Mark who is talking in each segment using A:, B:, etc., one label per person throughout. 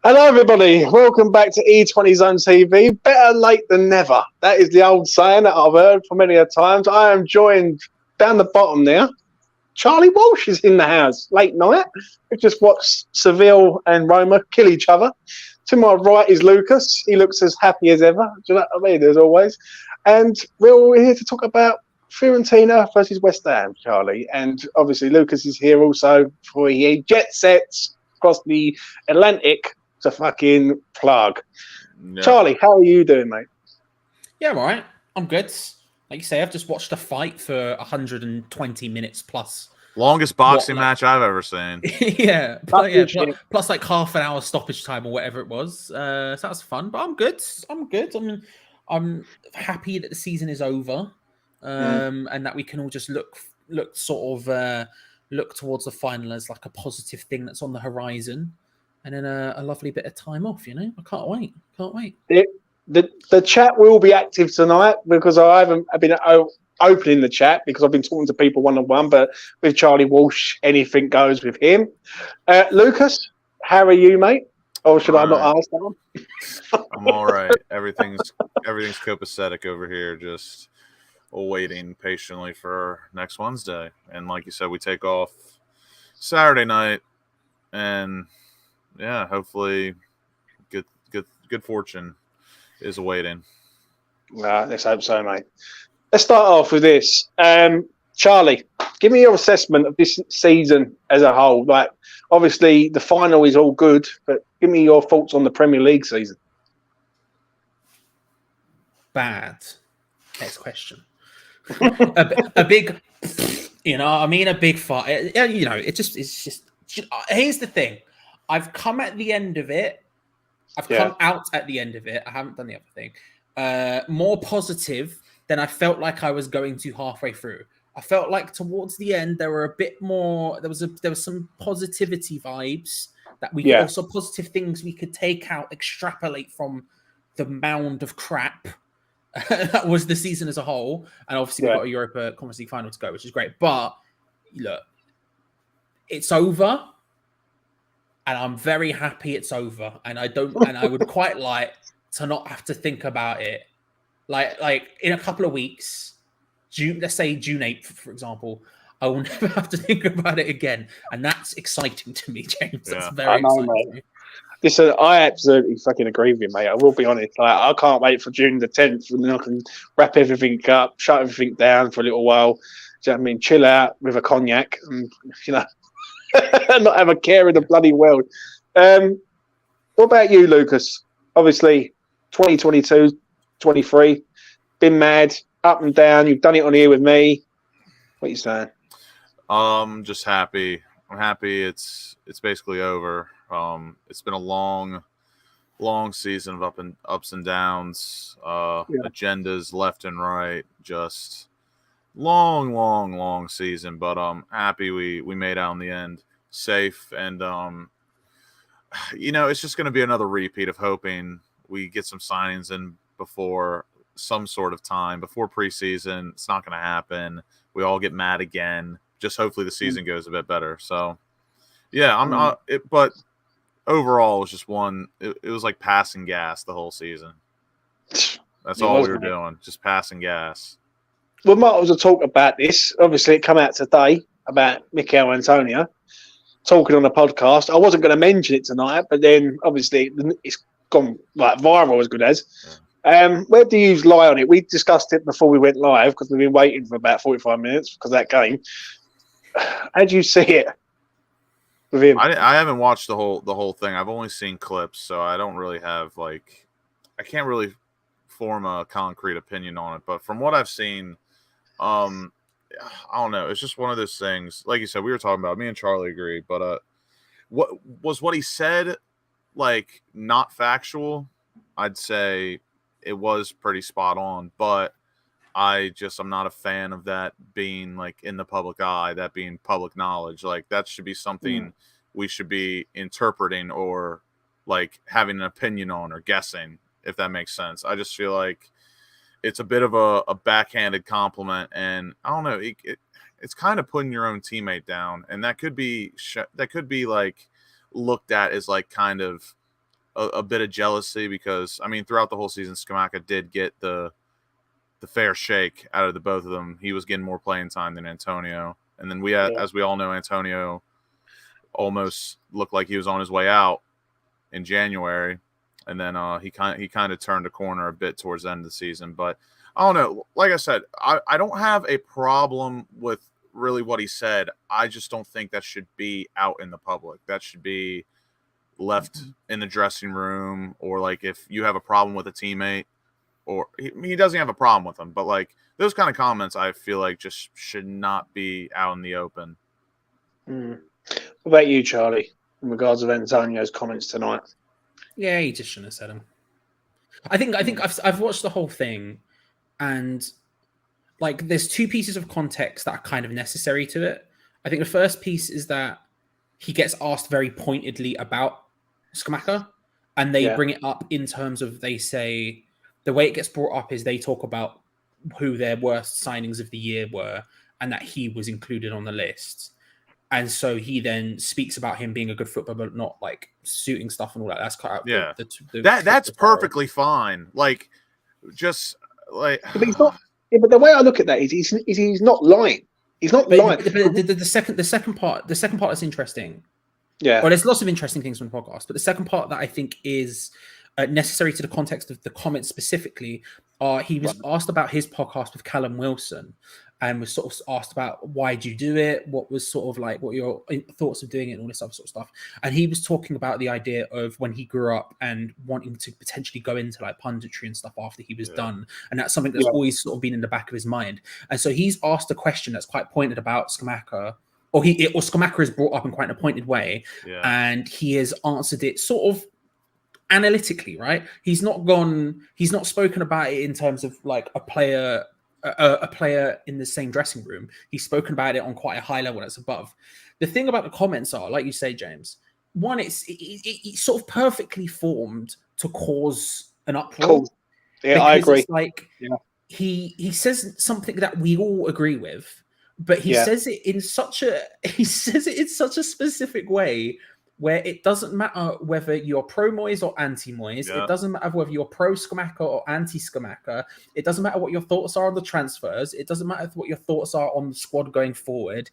A: Hello, everybody. Welcome back to E20 Zone TV. Better late than never. That is the old saying that I've heard for many a times. I am joined down the bottom there. Charlie Walsh is in the house late night. We've just watched Seville and Roma kill each other. To my right is Lucas. He looks as happy as ever. Do you know what I mean? As always. And we're here to talk about Fiorentina versus West Ham, Charlie. And obviously, Lucas is here also for he jet sets across the Atlantic to fucking plug. Yeah. Charlie, how are you doing, mate?
B: Yeah, I'm all right. I'm good. Like you say, I've just watched a fight for 120 minutes plus.
C: Longest boxing match I've ever seen.
B: yeah, plus like half an hour stoppage time or whatever it was. So that was fun, but I'm good. I'm happy that the season is over, and that we can all just look towards the final as like a positive thing that's on the horizon. And then a lovely bit of time off, I can't wait.
A: The chat will be active tonight because I haven't been opening the chat because I've been talking to people one-on-one, but with Charlie Walsh, anything goes with him. Lucas, how are you, mate? Or should I not ask that one?
C: I'm all right. Everything's copacetic over here, just waiting patiently for next Wednesday. And like you said, we take off Saturday night, and yeah, hopefully good fortune is awaiting.
A: Let's hope so, mate. Let's start off with this. Charlie, give me your assessment of this season as a whole. Like, obviously, the final is all good, but give me your thoughts on the Premier League season.
B: Bad. Next question. a big, a big fight. It's just. Here's the thing. I've come at the end of it. I've come out at the end of it. I haven't done the other thing. More positive than I felt like I was going to halfway through. I felt like towards the end there were a bit more. There was some positivity vibes that we could also positive things we could take out, extrapolate from the mound of crap that was the season as a whole. And obviously we've got a Europa Conference League final to go, which is great. But look, it's over. And I'm very happy it's over. And I would quite like to not have to think about it. Like in a couple of weeks, let's say June 8th, for example, I will never have to think about it again. And that's exciting to me, James. That's very exciting to me.
A: Listen, I absolutely fucking agree with you, mate. I will be honest. Like, I can't wait for June the 10th and then I can wrap everything up, shut everything down for a little while. Do you know what I mean? Chill out with a cognac and, not have a care in the bloody world. What about you, Lucas? Obviously, 2022, 23, been mad, up and down. You've done it on here with me. What are you saying?
C: Just happy. I'm happy it's basically over. It's been a long season of ups and downs, agendas left and right, just long season, but happy we made out in the end safe, and it's just going to be another repeat of hoping we get some signings in before some sort of time before preseason. It's not going to happen. We all get mad again. Just hopefully the season goes a bit better. So yeah, but overall it was just it was like passing gas the whole season. That's all we were doing, just passing gas.
A: We might as well talk about this. Obviously, it came out today about Mikel Antonio talking on the podcast. I wasn't going to mention it tonight, but then obviously it's gone like viral as good as. Where do you lie on it? We discussed it before we went live because we've been waiting for about 45 minutes because of that game. How do you see it with him?
C: I haven't watched the whole thing. I've only seen clips, so I don't really have I can't really form a concrete opinion on it. But from what I've seen, I don't know. It's just one of those things. Like you said, we were talking about. Me and Charlie agree. But what he said not factual? I'd say it was pretty spot on. But I'm not a fan of that being in the public eye. That being public knowledge. That should be something we should be interpreting or having an opinion on or guessing. If that makes sense. I just feel like it's a bit of a backhanded compliment, and I don't know. It's kind of putting your own teammate down, and that could be looked at as kind of a bit of jealousy because, I mean, throughout the whole season, Scamacca did get the fair shake out of the both of them. He was getting more playing time than Antonio. And then as we all know, Antonio almost looked like he was on his way out in January. And then he kind of turned a corner a bit towards the end of the season. But I don't know. Like I said, I don't have a problem with really what he said. I just don't think that should be out in the public. That should be left in the dressing room, or like if you have a problem with a teammate, or he doesn't have a problem with them, but like those kind of comments, I feel like just should not be out in the open.
A: What about you, Charlie, in regards of Antonio's comments tonight?
B: Yeah, he just shouldn't have said them. I think I've watched the whole thing, and like there's two pieces of context that are kind of necessary to it. I think the first piece is that he gets asked very pointedly about Scamacca, and they bring it up in terms of, they say the way it gets brought up is they talk about who their worst signings of the year were and that he was included on the list. And so he then speaks about him being a good footballer, but not like suiting stuff and all that. That's cut out.
C: Yeah, that's perfectly fine. Like, just like,
A: but he's not. Yeah, but the way I look at that is he's not lying. He's not lying.
B: The second part that's interesting.
A: Yeah.
B: Well, there's lots of interesting things from the podcast, but the second part that I think is necessary to the context of the comments specifically, he was asked about his podcast with Callum Wilson, and was sort of asked about why do you do it, what was sort of like what your thoughts of doing it and all this other sort of stuff. And he was talking about the idea of when he grew up and wanting to potentially go into like punditry and stuff after he was done, and that's something that's always sort of been in the back of his mind. And so he's asked a question that's quite pointed about Scamacca, or Scamacca is brought up in quite a pointed way, and he has answered it sort of analytically, right? He's not spoken about it in terms of like a player in the same dressing room. He's spoken about it on quite a high level that's above. The thing about the comments are, like you say, James, one, it's sort of perfectly formed to cause an uproar.
A: Cool. Yeah, I agree.
B: It's like he says something that we all agree with, but he says it in such a specific way where it doesn't matter whether you're pro Moyes or anti Moyes. It doesn't matter whether you're pro Scamacca or anti Scamacca. It doesn't matter what your thoughts are on the transfers. It doesn't matter what your thoughts are on the squad going forward.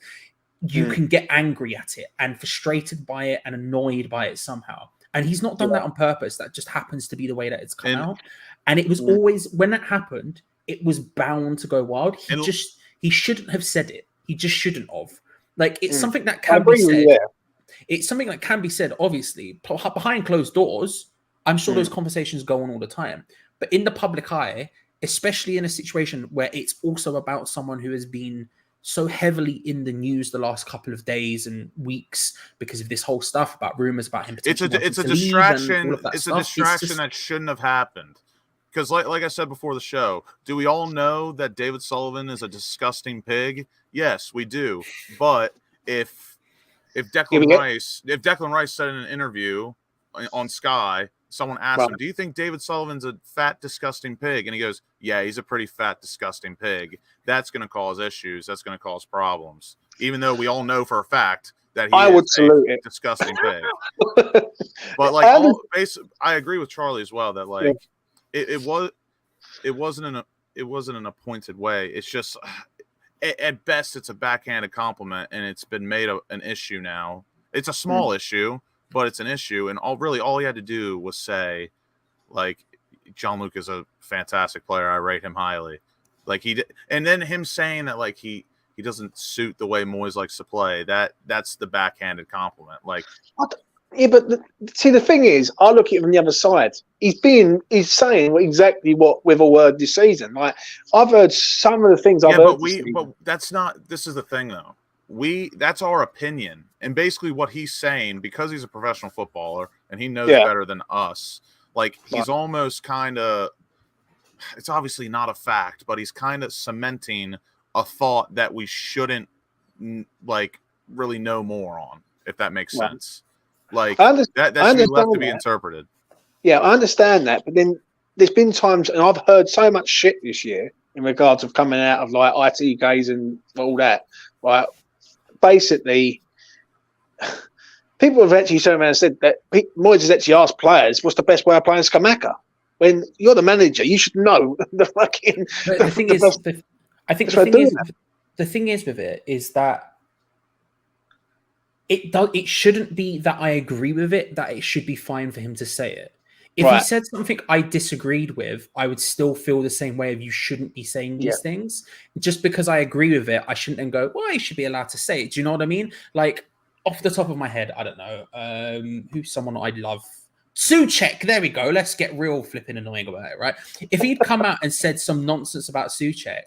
B: You can get angry at it and frustrated by it and annoyed by it somehow. And he's not done that on purpose. That just happens to be the way that it's come out. And it was always, when that happened, it was bound to go wild. He shouldn't have said it. He just shouldn't have. Like, it's something that can be said. It's something that can be said, obviously, behind closed doors. I'm sure those conversations go on all the time. But in the public eye, especially in a situation where it's also about someone who has been so heavily in the news the last couple of days and weeks because of this whole stuff about rumors about him.
C: It's a distraction. It's a distraction that shouldn't have happened. Because like I said before the show, do we all know that David Sullivan is a disgusting pig? Yes, we do. But if Declan Rice said in an interview on Sky, someone asked him, do you think David Sullivan's a fat, disgusting pig? And he goes, yeah, he's a pretty fat, disgusting pig. That's going to cause issues. That's going to cause problems. Even though we all know for a fact that he is a disgusting pig. But like, I agree with Charlie as well that like it wasn't an appointed way. It's just, at best, it's a backhanded compliment, and it's been made an issue now. It's a small issue, but it's an issue. And all he had to do was say, like, John-Luc is a fantastic player. I rate him highly. Like, he did, and then him saying that like he doesn't suit the way Moyes likes to play. That's the backhanded compliment. Like,
A: yeah, but see, the thing is, I look at it from the other side. He's saying exactly what with a word this season. Like, I've heard some of the things I've heard.
C: But that's not. This is the thing, though. That's our opinion, and basically what he's saying, because he's a professional footballer and he knows better than us. Like, he's almost kind of. It's obviously not a fact, but he's kind of cementing a thought that we shouldn't like really know more on, if that makes sense. Like, that should be left to be interpreted.
A: Yeah, I understand that, but then there's been times, and I've heard so much shit this year in regards of coming out of like IT gays and all that. Like, basically, people have actually turned around and said that Moyes has actually asked players, "What's the best way of playing Scamacca?" When you're the manager, you should know the fucking.
B: The thing is, I think the thing is with it is that it shouldn't be that I agree with it, that it should be fine for him to say it. If he said something I disagreed with, I would still feel the same way of you shouldn't be saying these things. Just because I agree with it, I shouldn't then go, well, he should be allowed to say it. Do you know what I mean? Like, off the top of my head, I don't know. Who's someone I love? Souček, there we go. Let's get real flipping annoying about it, right? If he'd come out and said some nonsense about Souček,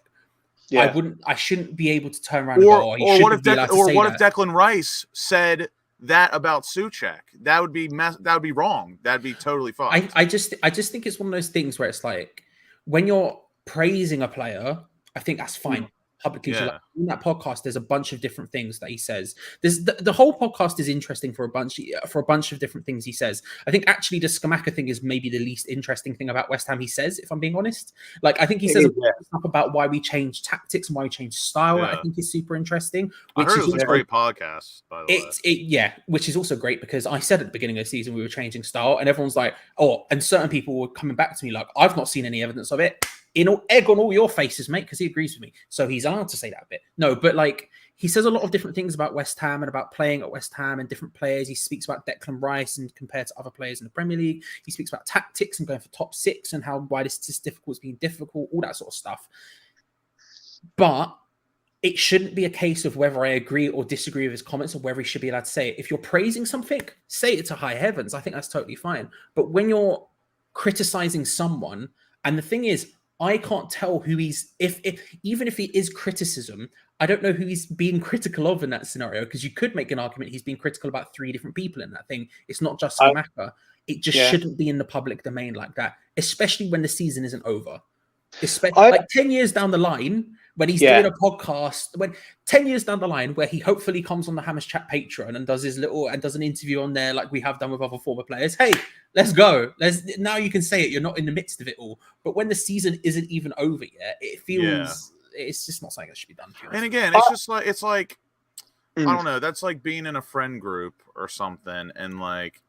B: I shouldn't be able to turn around and go, oh, he shouldn't be allowed to say that.
C: What if Declan Rice said that about Souček? That would be wrong. That'd be totally fine.
B: I just think it's one of those things where it's like, when you're praising a player, I think that's fine. Publicly, like, in that podcast, there's a bunch of different things that he says. There's the whole podcast is interesting for a bunch of different things he says. I think actually the Scamacca thing is maybe the least interesting thing about West Ham he says, if I'm being honest. Like, I think he says stuff about why we changed tactics and why we changed style. I think is super interesting.
C: I heard it was a great podcast, by the way.
B: Which is also great because I said at the beginning of the season we were changing style, and everyone's like, oh, and certain people were coming back to me like, I've not seen any evidence of it. Egg on all your faces, mate, because he agrees with me. So he's allowed to say that bit. No, but like, he says a lot of different things about West Ham and about playing at West Ham and different players. He speaks about Declan Rice and compared to other players in the Premier League. He speaks about tactics and going for top six and why this is difficult, it's being difficult, all that sort of stuff. But it shouldn't be a case of whether I agree or disagree with his comments or whether he should be allowed to say it. If you're praising something, say it to high heavens. I think that's totally fine. But when you're criticizing someone, and the thing is, I can't tell who even if he is criticism, I don't know who he's being critical of in that scenario, because you could make an argument he's being critical about 3 different people in that thing. It's not just Scamacca. It just shouldn't be in the public domain like that, especially when the season isn't over. Like 10 years down the line, when he's doing a podcast, 10 years down the line, where he hopefully comes on the Hammers Chat Patreon and does an interview on there like we have done with other former players. Hey, let's go. Now you can say it. You're not in the midst of it all. But when the season isn't even over yet, it feels it's just not something that should be done.
C: And again, it's like I don't know. That's like being in a friend group or something, and like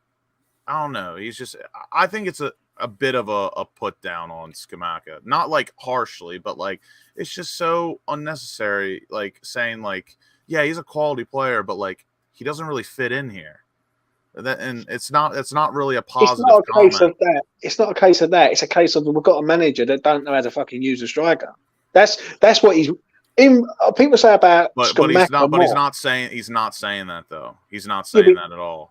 C: I don't know. I think it's a bit of a put down on Scamacca, not like harshly, but like it's just so unnecessary. Like saying like, yeah, he's a quality player, but like he doesn't really fit in here. And it's not really a positive.
A: It's not a case of that. It's not a case of that. It's a case of we've got a manager that don't know how to fucking use a striker. That's what he's. People say about Scamacca,
C: but he's not saying that though. He's not saying that at all.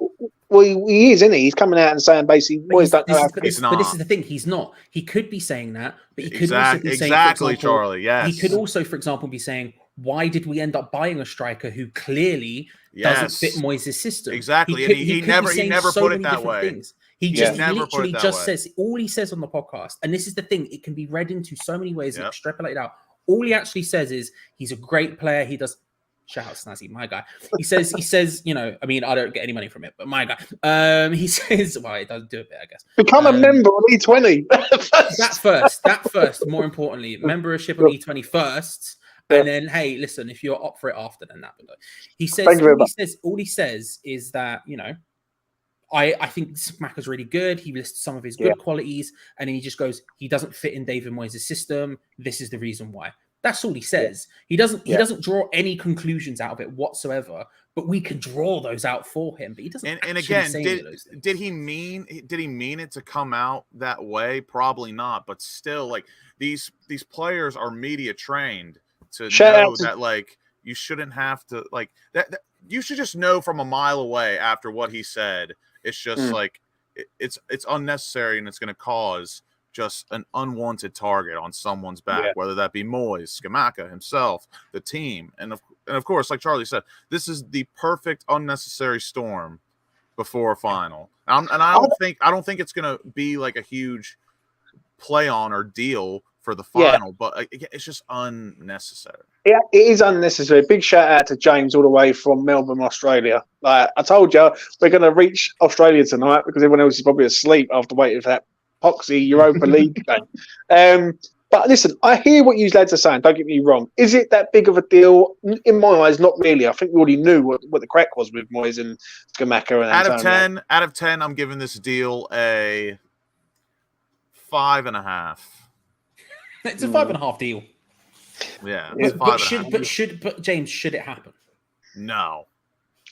A: Well, he is, isn't he? He's coming out and saying basically, boys don't know.
B: But this is the thing. He's not. He could be saying that, but he could also be saying,
C: exactly,
B: for example,
C: Charlie. Yes.
B: He could also, for example, be saying, "Why did we end up buying a striker who clearly doesn't fit Moyes' system?"
C: Exactly, he never put it that way.
B: Things. He just literally just says all he says on the podcast, and this is the thing. It can be read into so many ways and extrapolated out. All he actually says is he's a great player. He does. Shout out Snazzy, my guy. He says, you know, I mean, I don't get any money from it, but my guy. He says, well, it does do a bit, I guess.
A: Become a member of E20.
B: that first, more importantly, membership of E20 first. And then, hey, listen, if you're up for it after, then that. But he says, all he says is that, you know, I think Scamacca's really good. He lists some of his good qualities, and then he just goes, he doesn't fit in David Moyes' system. This is the reason why. That's all he says. He doesn't draw any conclusions out of it whatsoever. But we can draw those out for him. But he doesn't. And again,
C: did he mean it to come out that way? Probably not. But still, like these players are media trained to know that like you shouldn't have to like that. You should just know from a mile away after what he said. It's just like it's unnecessary, and it's going to cause just an unwanted target on someone's back, whether that be Moyes, Scamacca himself, the team, and of course, like Charlie said, this is the perfect unnecessary storm before a final. And I don't think it's going to be like a huge play on or deal for the final, but it's just unnecessary.
A: Yeah, it is unnecessary. Big shout out to James all the way from Melbourne, Australia. Like I told you, we're going to reach Australia tonight because everyone else is probably asleep after waiting for that Poxy Europa League game. But listen, I hear what you lads are saying. Don't get me wrong. Is it that big of a deal? In my eyes, not really. I think we already knew what the crack was with Moyes and Skamaka and Antonio.
C: Out of 10, I'm giving this deal a 5.5.
B: It's a 5.5 deal.
C: Yeah,
B: but James, should it happen?
C: No.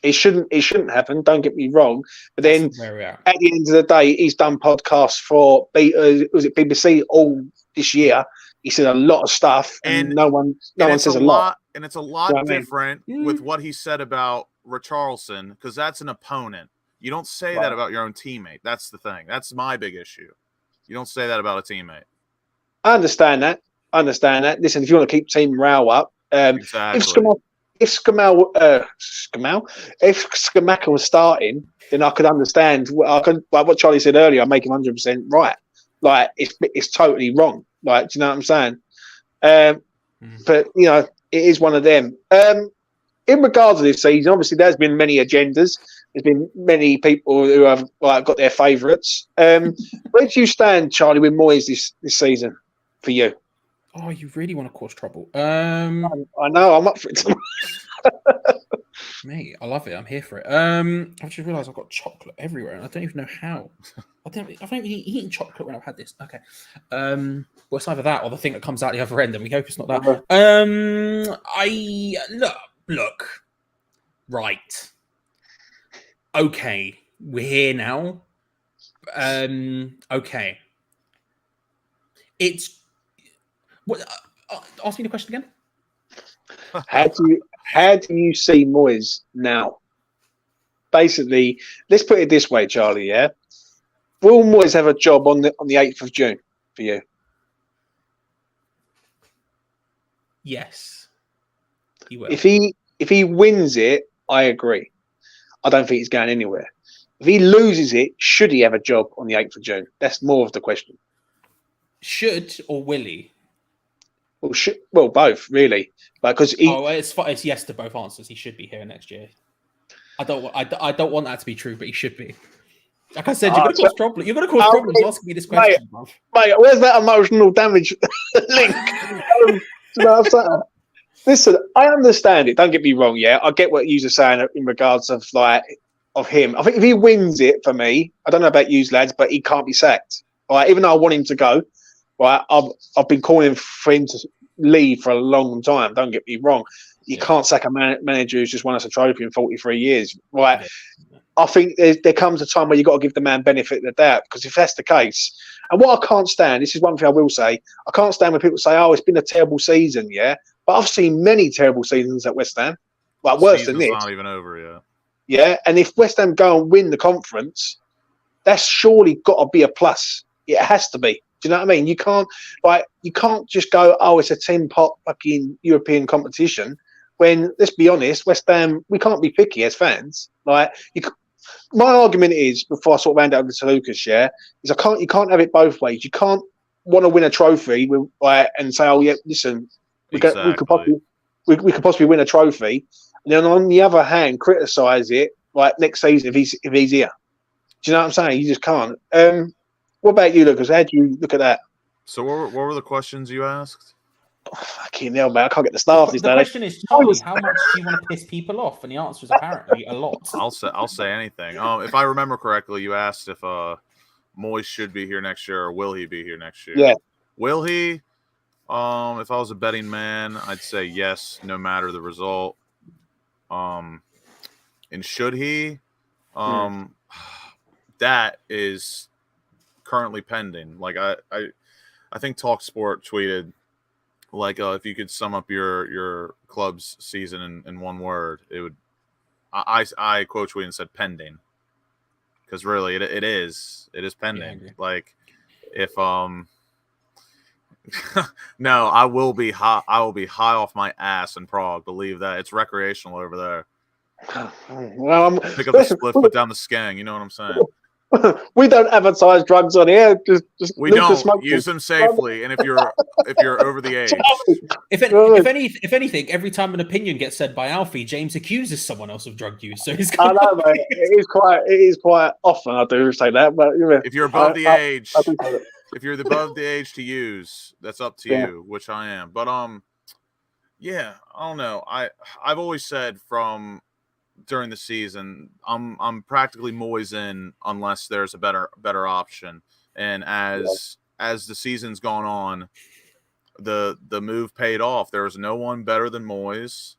A: It shouldn't happen. Don't get me wrong. But then
B: That's where we are.
A: at the end of the day, he's done podcasts for was it BBC all this year. He said a lot of stuff, and no one says a lot.
C: And it's a lot different with what he said about Richarlison, because that's an opponent. You don't say that about your own teammate. That's the thing. That's my big issue. You don't say that about a teammate.
A: I understand that. Listen, if you want to keep team morale up,
C: exactly.
A: If Skamaka was starting, then I could understand. Like what Charlie said earlier, I make him 100% right. Like it's totally wrong. Like, do you know what I'm saying? But you know, it is one of them. In regards to this season, obviously there's been many agendas. There's been many people who have got their favourites. Where do you stand, Charlie, with Moyes this season for you?
B: Oh, you really want to cause trouble?
A: I know. I'm up for it.
B: Mate, I love it. I'm here for it. I've just realised I've got chocolate everywhere, and I don't even know how. I've been eating chocolate when I've had this. Okay. Well, it's either that or the thing that comes out the other end, and we hope it's not that. Look. Right. Okay, we're here now. Okay. It's. What? Ask me the question again.
A: How do you see Moyes now? Basically, let's put it this way, Charlie. Yeah, will Moyes have a job on the 8th of June for you?
B: Yes, he will.
A: If he wins it, I agree. I don't think he's going anywhere. If he loses it, should he have a job on the 8th of June? That's more of the question.
B: Should or will he?
A: Well, both really. Because
B: it's yes to both answers. He should be here next year. I don't want that to be true, but he should be. Like I said, you're going to cause problems. You're going to cause problems asking me this question,
A: mate. Where's that emotional damage link? You know what I'm saying? Listen, I understand it. Don't get me wrong. Yeah, I get what you're saying in regards of him. I think if he wins it for me, I don't know about you lads, but he can't be sacked. All right, even though I want him to go. Right, I've been calling for him to leave for a long time. Don't get me wrong. You can't sack a manager who's just won us a trophy in 43 years. Right. Yeah. I think there comes a time where you've got to give the man benefit of the doubt, because if that's the case, and what I can't stand, this is one thing I will say, I can't stand when people say, oh, it's been a terrible season, yeah? But I've seen many terrible seasons at West Ham. Like, worse than this.
C: It's not even over yet.
A: Yeah, and if West Ham go and win the conference, that's surely got to be a plus. It has to be. Do you know what I mean? You can't just go, oh, it's a 10-pot fucking European competition. When, let's be honest, West Ham, we can't be picky as fans. My argument is, before I sort of hand it over to Lucas, is you can't have it both ways. You can't want to win a trophy and say, oh yeah, listen, we could possibly win a trophy, and then on the other hand, criticise it next season if he's here. Do you know what I'm saying? You just can't. What about you, Lucas? How do you look at that?
C: So what were the questions you asked?
A: Oh, fucking hell, man. I can't get the staff these days.
B: The question is, Charlie, how much do you want to piss people off? And the answer is apparently a lot.
C: I'll say anything. If I remember correctly, you asked if Moyes should be here next year, or will he be here next year?
A: Yeah.
C: Will he? If I was a betting man, I'd say yes, no matter the result. And should he? That is currently pending. Like I think TalkSport tweeted, if you could sum up your club's season in one word, it would. I quote tweeted and said pending, because really it is pending. Yeah, if no, I will be high off my ass in Prague. Believe that. It's recreational over there.
A: Well,
C: pick up the split, put down the skeng. You know what I'm saying?
A: We don't advertise drugs on here. Just
C: we don't use them safely. And if you're over the age,
B: if anything, every time an opinion gets said by Alfie, James accuses someone else of drug use. So he's.
A: I know, mate. It is quite often I do say that, but
C: if you're above the age, if you're above the age to use, that's up to you, which I am. But yeah, I don't know. I've always said from during the season, I'm practically Moyes in unless there's a better option. And as the season's gone on, the move paid off. There was no one better than Moyes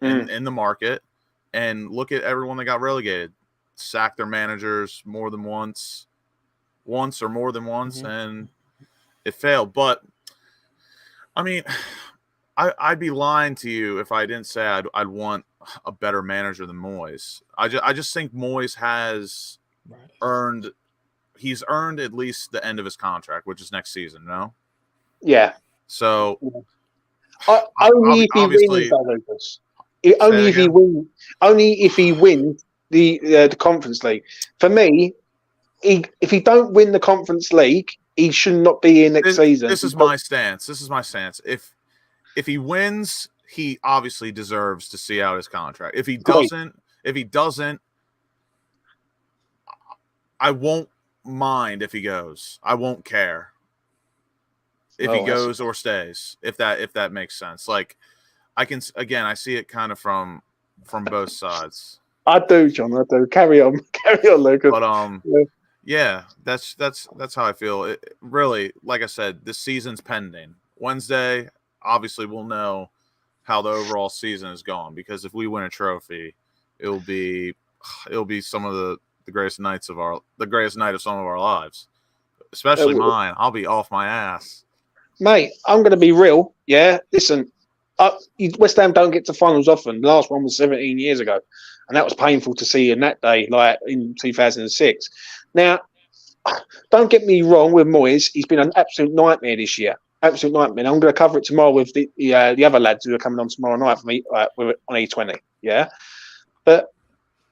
C: in the market. And look at everyone that got relegated. Sacked their managers more than once or more than once, and it failed. But I mean, I'd be lying to you if I didn't say I'd want a better manager than Moyes. I just think Moyes has earned at least the end of his contract, which is next season. No.
A: Yeah.
C: So
A: only if he wins, Lucas. Only if he wins the Conference League. For me, if he don't win the Conference League, he should not be here next season.
C: This is my stance. If he wins, he obviously deserves to see out his contract. If he doesn't, I won't mind if he goes. I won't care if he goes or stays. If that makes sense. Like I see it kind of from both sides.
A: I do, John. I do. Carry on, Lucas.
C: But yeah, that's how I feel. Really, like I said, this season's pending. Wednesday, obviously, we'll know how the overall season is gone, because if we win a trophy, it'll be some of the greatest night of some of our lives, especially mine. I'll be off my ass,
A: mate. I'm going to be real. Yeah, listen, West Ham don't get to finals often. The last one was 17 years ago, and that was painful to see in that day, like in 2006. Now, don't get me wrong with Moyes. He's been an absolute nightmare this year. Absolute nightmare. I'm going to cover it tomorrow with the other lads who are coming on tomorrow night for me on E20. Yeah, but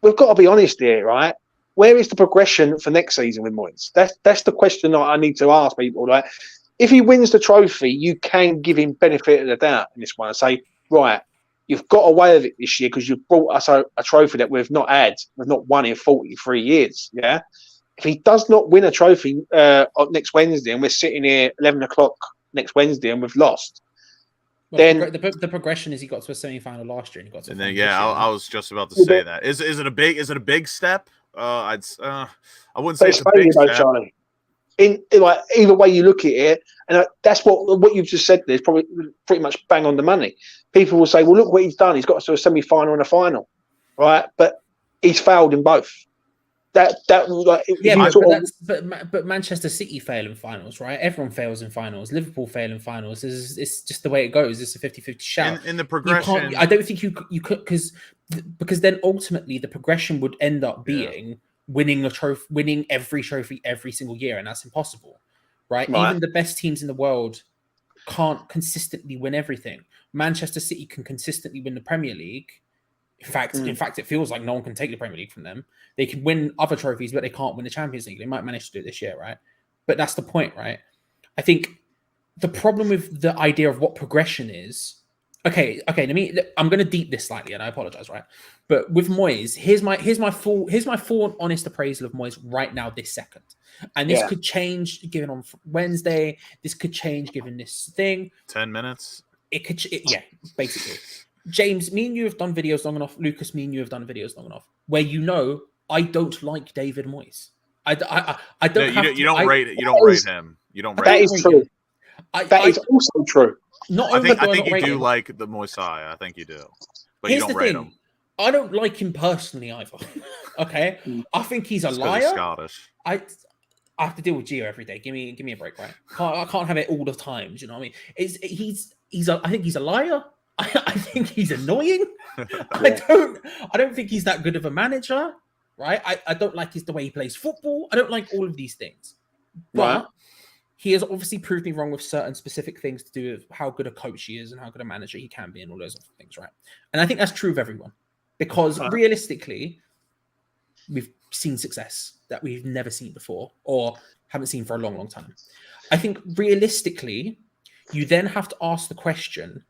A: we've got to be honest here, right? Where is the progression for next season with Moyes? That's the question that I need to ask people. Like, if he wins the trophy, you can give him benefit of the doubt in this one and say, right, you've got away with it this year because you've brought us a trophy that we've not won in 43 years. Yeah. If he does not win a trophy next Wednesday, and we're sitting here 11 o'clock next Wednesday and we've lost, then
B: the progression is he got to a semi-final last year and he got to.
C: And then I was just about to say that. Is it a big step? I wouldn't say it's a big step.
A: Charlie. Like either way you look at it, and that's what you've just said there is probably pretty much bang on the money. People will say, well, look what he's done. He's got us to a semi-final and a final, right? But he's failed in both. But
B: Manchester City fail in finals, right? Everyone fails in finals. Liverpool fail in finals. It's just the way it goes. It's a 50-50 shout.
C: In the progression,
B: I don't think you could because then ultimately the progression would end up being winning every trophy every single year, and that's impossible, right? Even the best teams in the world can't consistently win everything. Manchester City can consistently win the Premier League. In fact, it feels like no one can take the Premier League from them. They can win other trophies, but they can't win the Champions League. They might manage to do it this year, right? But that's the point, right? I think the problem with the idea of what progression is. Okay. I'm going to deep this slightly, and I apologize, right? But with Moyes, here's my full honest appraisal of Moyes right now, this second, and this could change given on Wednesday. This could change given this thing.
C: 10 minutes.
B: It could, basically. James, me and you have done videos long enough. Lucas, me and you have done videos long enough where I don't like David Moyes. I don't.
C: No, you don't rate it. You don't rate him. You don't rate.
A: That is true. That is also true.
C: I think you do like the Moyes. I think you do, but
B: here's
C: you don't rate him.
B: I don't like him personally either. Okay, I think he's a liar.
C: He's Scottish.
B: I have to deal with Gio every day. Give me a break, right? I can't have it all the time. Do you know what I mean? I think he's a liar. I think he's annoying. I don't think he's that good of a manager, right? I don't like the way he plays football. I don't like all of these things. But he has obviously proved me wrong with certain specific things to do with how good a coach he is and how good a manager he can be and all those other things, right? And I think that's true of everyone. Because realistically, we've seen success that we've never seen before or haven't seen for a long, long time. I think realistically, you then have to ask the question.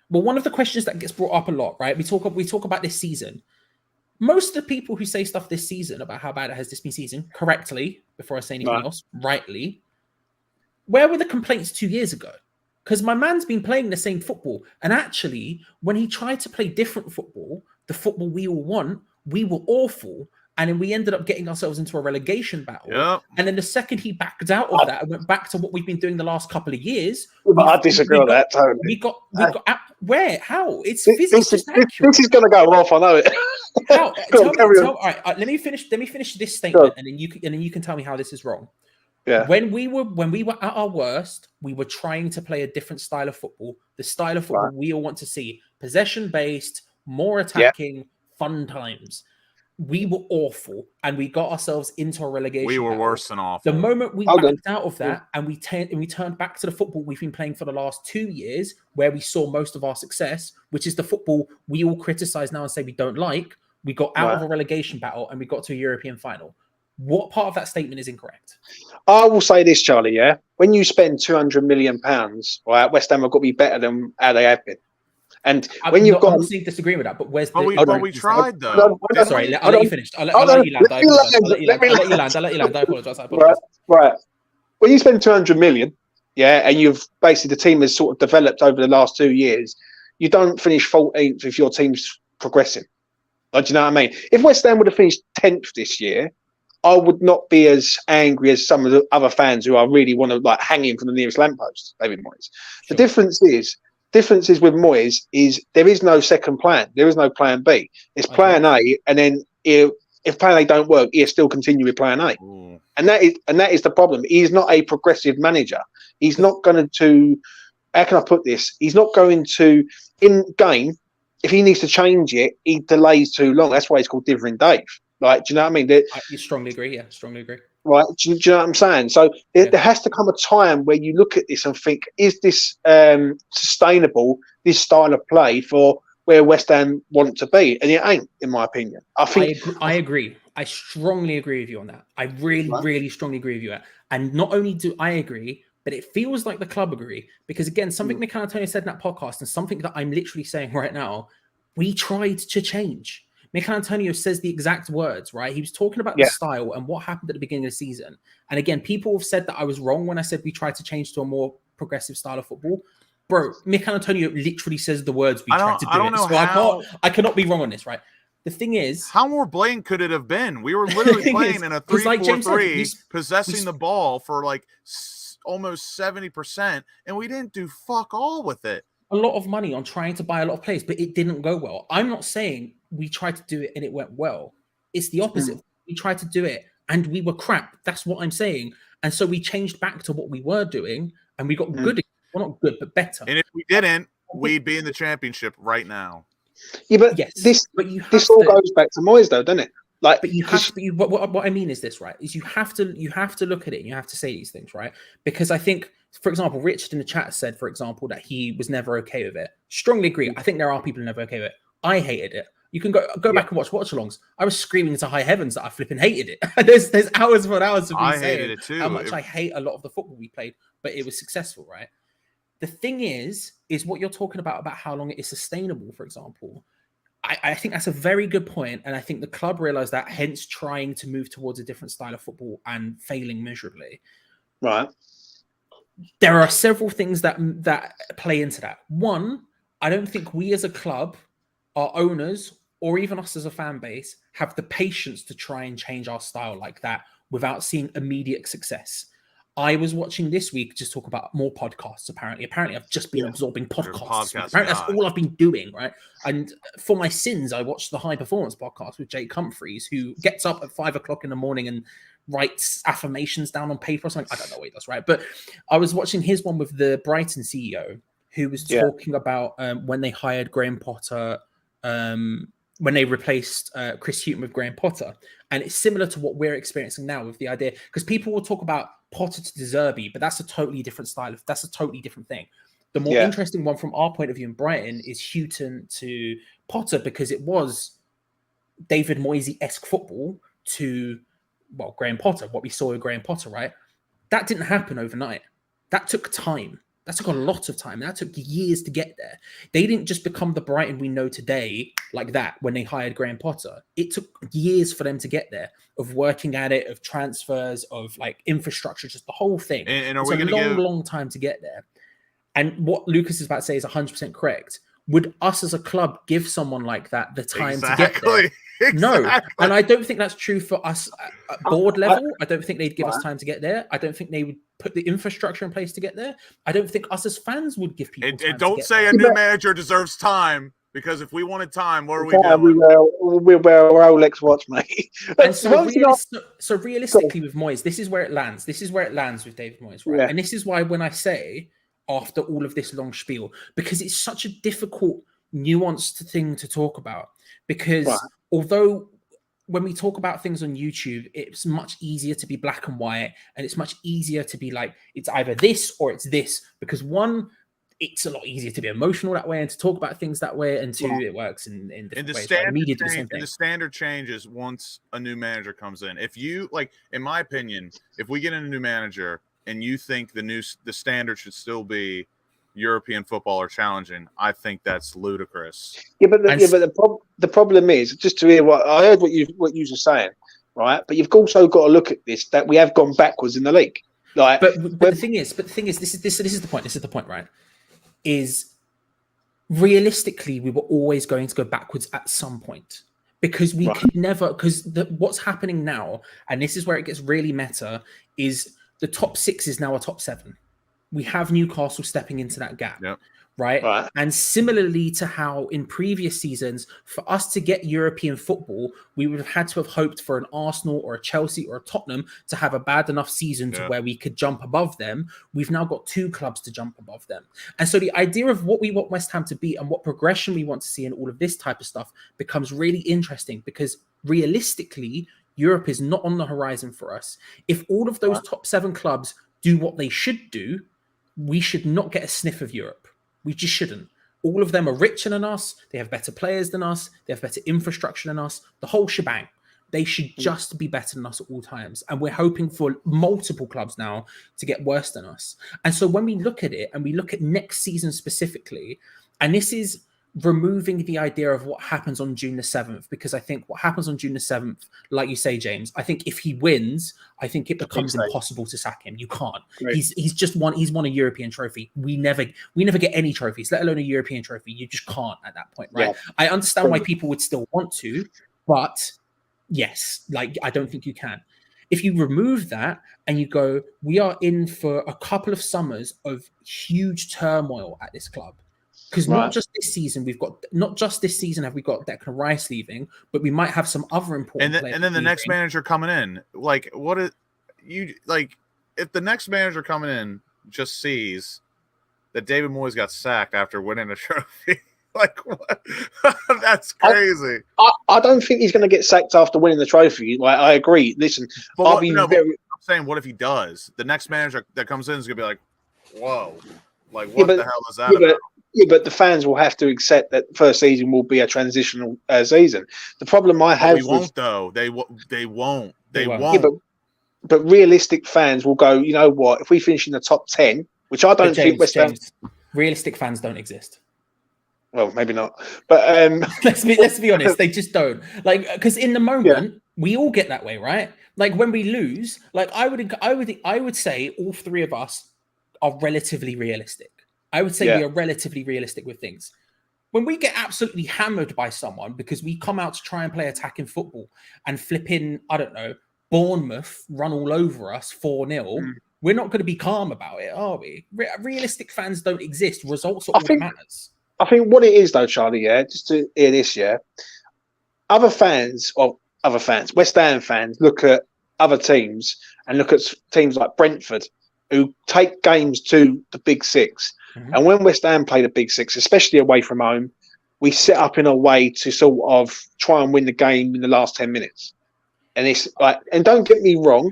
B: Well, one of the questions that gets brought up a lot, right? We talk about this season. Most of the people who say stuff this season about how bad it has this been season, correctly, before I say anything else, rightly, Where were the complaints 2 years ago? Because my man's been playing the same football. And actually, when he tried to play different football, the football we all want, we were awful. And then we ended up getting ourselves into a relegation battle.
C: Yep.
B: And then the second he backed out of that and went back to what we've been doing the last couple of years.
A: I disagree with that totally.
B: We got where? How? It's
A: This
B: physics.
A: is going to go off. I know it.
B: How? All right. Let me finish this statement, and then you can tell me how this is wrong.
A: Yeah.
B: When we were at our worst, we were trying to play a different style of football. The style of football we all want to see: possession-based, more attacking, fun times. We were awful, and we got ourselves into a relegation.
C: We were
B: battle.
C: worse than awful.
B: The moment we backed out of that, and we turned back to the football we've been playing for the last 2 years, where we saw most of our success, which is the football we all criticize now and say we don't like. We got out of a relegation battle, and we got to a European final. What part of that statement is incorrect?
A: I will say this, Charlie. Yeah, when you spend £200 million, right, West Ham have got to be better than how they have been. And when you've got,
B: I'm disagreeing with that. But where's
C: but we tried though.
B: Sorry, I'll let you finish. I'll let you land. I'll let you land. I apologize.
A: Right. When you spend 200 million, and you've basically the team has sort of developed over the last 2 years, you don't finish 14th if your team's progressing. Like, do you know what I mean? If West Ham would have finished 10th this year, I would not be as angry as some of the other fans who I really want to like hang him from the nearest lamppost, David Moyes. Sure. The difference is with Moyes is there is no second plan. There is no plan B. It's plan A, and then if plan A don't work, he'll still continue with plan A. Ooh. And that is the problem. He's not a progressive manager. He's not going to. How can I put this? He's not going to in game. If he needs to change it, he delays too long. That's why it's called Dithering Dave. Like, do you know what I mean?
B: You strongly agree. Yeah, strongly agree.
A: Right. Do you know what I'm saying? So there has to come a time where you look at this and think, is this sustainable, this style of play for where West Ham want to be? And it ain't, in my opinion.
B: I agree. I strongly agree with you on that. I really strongly agree with you. And not only do I agree, but it feels like the club agree. Because again, something Mikel Antonio said in that podcast and something that I'm literally saying right now, we tried to change. Mikel Antonio says the exact words, right? He was talking about the style and what happened at the beginning of the season. And again, people have said that I was wrong when I said we tried to change to a more progressive style of football. Bro, Mikel Antonio literally says the words we tried to do. So I cannot be wrong on this, right? The thing is,
C: how more blatant could it have been? We were literally playing in a 3-4-3, possessing the ball for like almost 70%, and we didn't do fuck all with it.
B: A lot of money on trying to buy a lot of players, but it didn't go well. I'm not saying we tried to do it and it went well. It's the opposite. We tried to do it and we were crap. That's what I'm saying. And so we changed back to what we were doing and we got good. Well, not good, but better.
C: And if we didn't, we'd be in the championship right now.
A: Yeah, but this all goes back to Moyes, though, doesn't it? Like,
B: but you have to. What I mean is this, right? Is you have to look at it and you have to say these things, right? Because I think, for example, Richard in the chat said, for example, that he was never okay with it. Strongly agree. I think there are people who are never okay with it. I hated it. You can go back and watch-alongs. I was screaming to high heavens that I flipping hated it. there's hours upon hours of me saying it too. How much I hate a lot of the football we played, but it was successful, right? The thing is what you're talking about how long it is sustainable, for example. I think that's a very good point, and I think the club realised that, hence trying to move towards a different style of football and failing miserably.
A: Right.
B: There are several things that play into that. One, I don't think we as a club, our owners, or even us as a fan base, have the patience to try and change our style like that without seeing immediate success. I was watching this week just talk about more podcasts, apparently. Apparently, I've just been absorbing podcasts. Apparently, that's all I've been doing, right? And for my sins, I watched the High Performance podcast with Jake Humphreys, who gets up at 5 o'clock in the morning and writes affirmations down on paper or something. I don't know what he does, right? But I was watching his one with the Brighton CEO, who was talking about when they hired Graham Potter, when they replaced Chris Hughton with Graham Potter. And it's similar to what we're experiencing now with the idea, because people will talk about Potter to De Zerbi, but that's a totally different style. That's a totally different thing. The more interesting one from our point of view in Brighton is Hughton to Potter, because it was David Moyes-esque football to, Graham Potter, what we saw with Graham Potter, right? That didn't happen overnight. That took time. That took a lot of time. That took years to get there. They didn't just become the Brighton we know today like that when they hired Graham Potter. It took years for them to get there, of working at it, of transfers, of like infrastructure, just the whole thing.
C: And are
B: it's
C: we
B: a
C: going to
B: long time to get there. And what Lucas is about to say is 100% correct. Would us as a club give someone like that the time to get there? No, and I don't think that's true for us at board level. I don't think they'd give us time to get there. I don't think they would put the infrastructure in place to get there. I don't think us as fans would give people time
C: don't
B: to get
C: say
B: there.
C: a new manager deserves time, because if we wanted time, what are we doing?
A: We wear our Rolex watch, mate.
B: And so realistically with Moyes, this is where it lands. This is where it lands with David Moyes, right? Yeah. And this is why when I say, after all of this long spiel, because it's such a difficult, nuanced thing to talk about, because although when we talk about things on YouTube, it's much easier to be black and white, and it's much easier to be like, it's either this or it's this, because one, it's a lot easier to be emotional that way and to talk about things that way, and two, it works in different ways. Right? Media do the same thing.
C: The standard changes once a new manager comes in. If you, like, in my opinion, if we get in a new manager and you think the standard should still be European football or challenging, I think that's ludicrous.
A: Yeah, but the problem is, just to hear what I heard, what you were saying, right? But you've also got to look at this, that we have gone backwards in the league. Like,
B: but the thing is, this is the point. This is the point, right? Is realistically, we were always going to go backwards at some point, because we could never. Because what's happening now, and this is where it gets really meta, is the top 6 is now a top 7. We have Newcastle stepping into that gap, right? And similarly to how in previous seasons, for us to get European football, we would have had to have hoped for an Arsenal or a Chelsea or a Tottenham to have a bad enough season to where we could jump above them. We've now got 2 clubs to jump above them. And so the idea of what we want West Ham to be and what progression we want to see in all of this type of stuff becomes really interesting, because realistically, Europe is not on the horizon for us. If all of those top 7 clubs do what they should do, we should not get a sniff of Europe. We just shouldn't. All of them are richer than us. They have better players than us. They have better infrastructure than us. The whole shebang. They should just be better than us at all times. And we're hoping for multiple clubs now to get worse than us. And so when we look at it, and we look at next season specifically, and this is removing the idea of what happens on June the 7th, because I think what happens on June the 7th, like you say, James, I think if he wins, I think it becomes impossible to sack him. You can't. Right. He's won a European trophy. We never get any trophies, let alone a European trophy. You just can't at that point, right? Yeah. I understand why people would still want to, but yes, like I don't think you can. If you remove that and you go, we are in for a couple of summers of huge turmoil at this club. Because not just this season have we got Declan Rice leaving, but we might have some other important players.
C: And then the next manager coming in, like if the next manager coming in just sees that David Moyes got sacked after winning a trophy, like what? That's crazy.
A: I don't think he's going to get sacked after winning the trophy. Like, I agree. Listen,
C: but I'm saying, what if he does? The next manager that comes in is going to be like, whoa, like what the hell is that about?
A: Yeah, but the fans will have to accept that the first season will be a transitional season. The problem I have,
C: we won't though. They won't.
A: Yeah, but realistic fans will go, you know what? If we finish in the top 10, which I don't think West Ham,
B: realistic fans don't exist.
A: Well, maybe not. But
B: let's be honest, they just don't. Like, because in the moment, we all get that way, right? Like when we lose, like I would say all 3 of us are relatively realistic. I would say we are relatively realistic with things. When we get absolutely hammered by someone because we come out to try and play attacking football and flip in, I don't know, Bournemouth run all over us 4-0, we're not going to be calm about it, are we? Realistic fans don't exist. Results are all that matters.
A: I think what it is, though, Charlie, just to hear this, other fans, West Ham fans, look at other teams and look at teams like Brentford, who take games to the Big Six. Mm-hmm. And when West Ham play the Big Six, especially away from home, we set up in a way to sort of try and win the game in the last 10 minutes. And it's like, and don't get me wrong,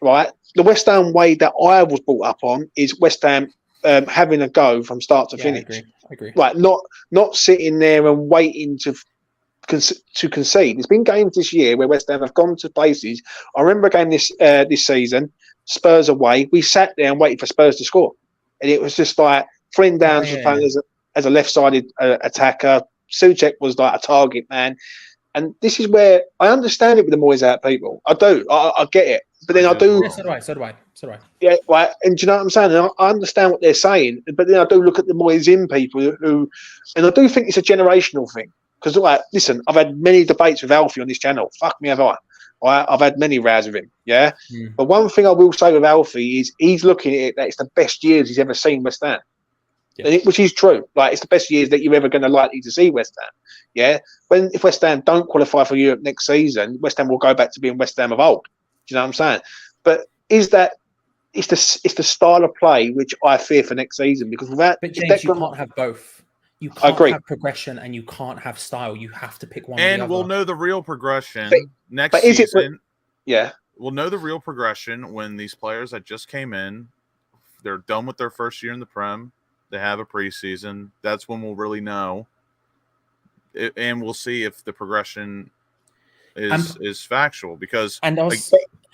A: right? The West Ham way that I was brought up on is West Ham having a go from start to finish.
B: I agree.
A: Right, not sitting there and waiting to concede. There's been games this year where West Ham have gone to places. I remember a game this season, Spurs away. We sat there and waited for Spurs to score. and it was just like Flynn Downs was playing as a left-sided attacker. Souček was like a target man, and this is where I understand it with the Moyes out people. I do, I get it, but then I do.
B: Yeah, so do I.
A: Yeah, right. And do you know what I'm saying? And I understand what they're saying, but then I do look at the Moyes in people who, and I do think it's a generational thing. Because, like, listen, I've had many debates with Alfie on this channel. Fuck me, have I? I've had many rows with him, yeah? But one thing I will say with Alfie is he's looking at it that it's the best years he's ever seen West Ham. Yeah. Which is true. Like, it's the best years that you're ever going to likely to see West Ham, yeah? If West Ham don't qualify for Europe next season, West Ham will go back to being West Ham of old. Do you know what I'm saying? But is that... It's the style of play which I fear for next season, because without...
B: But James, you can't have both. You can't have progression and you can't have style. You have to pick one.
C: And
B: or the
C: we'll
B: other.
C: know the real progression next season. We'll know the real progression when these players that just came in, they're done with their first year in the Prem. They have a preseason. That's when we'll really know. And we'll see if the progression is factual. Because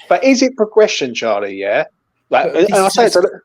A: but is it progression, Charlie? Yeah. Like, and I say it to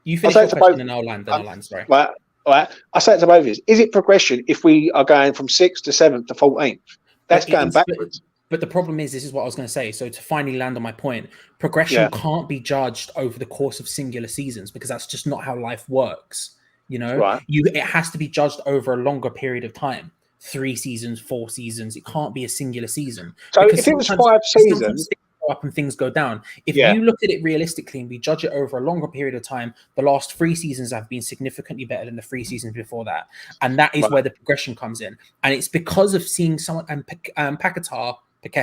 B: you finish your question and I'll land. Sorry.
A: Right. I say it to both of you. Is it progression if we are going from 6th to 7th to 14th? That's going backwards.
B: But the problem is, this is what I was going to say. So to finally land on my point, progression can't be judged over the course of singular seasons, because that's just not how life works. You know, it has to be judged over a longer period of time. 3 seasons, 4 seasons. It can't be a singular season.
A: So if it was 5 seasons,
B: up and things go down. If you look at it realistically and we judge it over a longer period of time, the last 3 seasons have been significantly better than the 3 seasons before that, and that is where the progression comes in. And it's because of seeing someone, and Paquetá,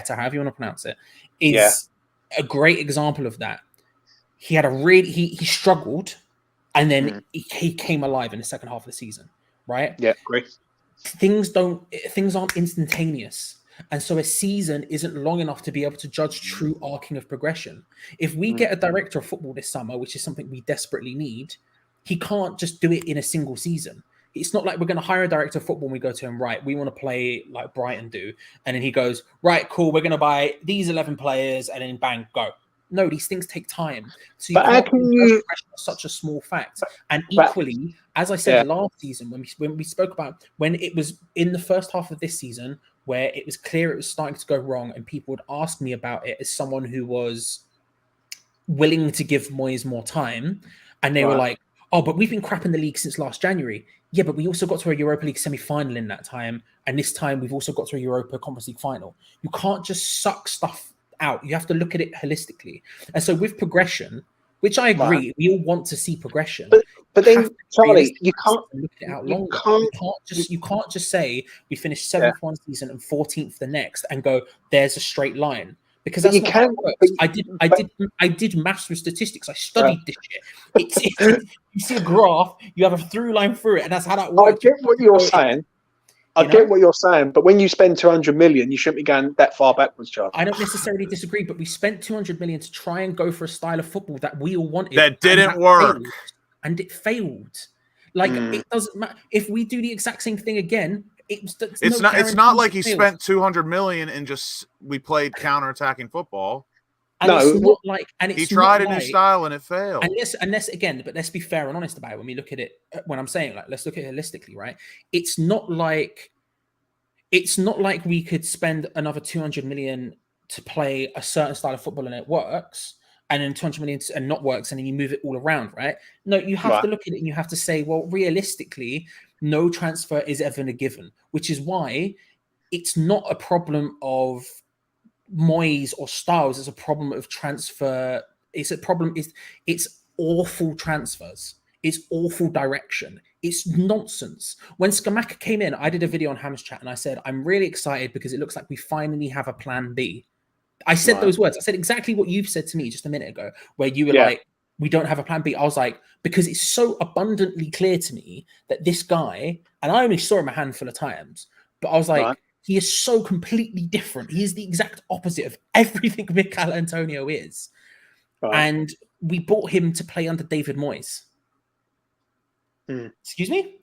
B: however you want to pronounce it, is a great example of that. He had he struggled, and then he came alive in the second half of the season, right?
A: Yeah, great.
B: Things aren't instantaneous. And so a season isn't long enough to be able to judge true arcing of progression. If we get a director of football this summer, which is something we desperately need, he can't just do it in a single season. It's not like we're going to hire a director of football and we go to him, right, we want to play like Brighton do. And then he goes, right, cool, we're going to buy these 11 players and then bang, go. No, these things take time. So you can't such a small fact. And equally, as I said last season, when we spoke about when it was in the first half of this season, where it was clear it was starting to go wrong, and people would ask me about it as someone who was willing to give Moyes more time, and they were like, oh, but we've been crap in the league since last January. Yeah, but we also got to a Europa League semi-final in that time, and this time we've also got to a Europa Conference League final. You can't just suck stuff out. You have to look at it holistically. And so with progression, which I agree, we all want to see progression.
A: But then, Charlie, you can't
B: look at it out longer. You can't just say we finished 7th one season and 14th the next and go, there's a straight line. Because that's not how it works. I did maths with statistics. I studied this shit. You see a graph, you have a through line through it, and that's how that works.
A: I get what you're saying. I get what you're saying, but when you spend 200 million, you shouldn't be going that far backwards, Charlie.
B: I don't necessarily disagree, but we spent 200 million to try and go for a style of football that we all wanted.
C: That didn't work.
B: And it failed. Like, it doesn't matter. If we do the exact same thing again, it's
C: not like he spent 200 million and just we played counter-attacking football.
B: And it's not like, and it's
C: he tried a new style and it failed.
B: And let's be fair and honest about it. When we look at it, when I'm saying like, let's look at it holistically, right? It's not like we could spend another 200 million to play a certain style of football and it works, and then 200 million and not works, and then you move it all around, right? No, you have to look at it and you have to say, well, realistically, no transfer is ever a given, which is why it's not a problem of Moyes or Styles. It's a problem of transfer. It's a problem. It's awful transfers. It's awful direction. It's nonsense. When Scamacca came in, I did a video on Ham's Chat and I said, I'm really excited because it looks like we finally have a plan B. I said those words. I said exactly what you've said to me just a minute ago, where you were like, we don't have a plan B. I was like, because it's so abundantly clear to me that this guy, and I only saw him a handful of times, but I was like, he is so completely different. He is the exact opposite of everything Mikel Antonio is. And we bought him to play under David Moyes. Excuse me?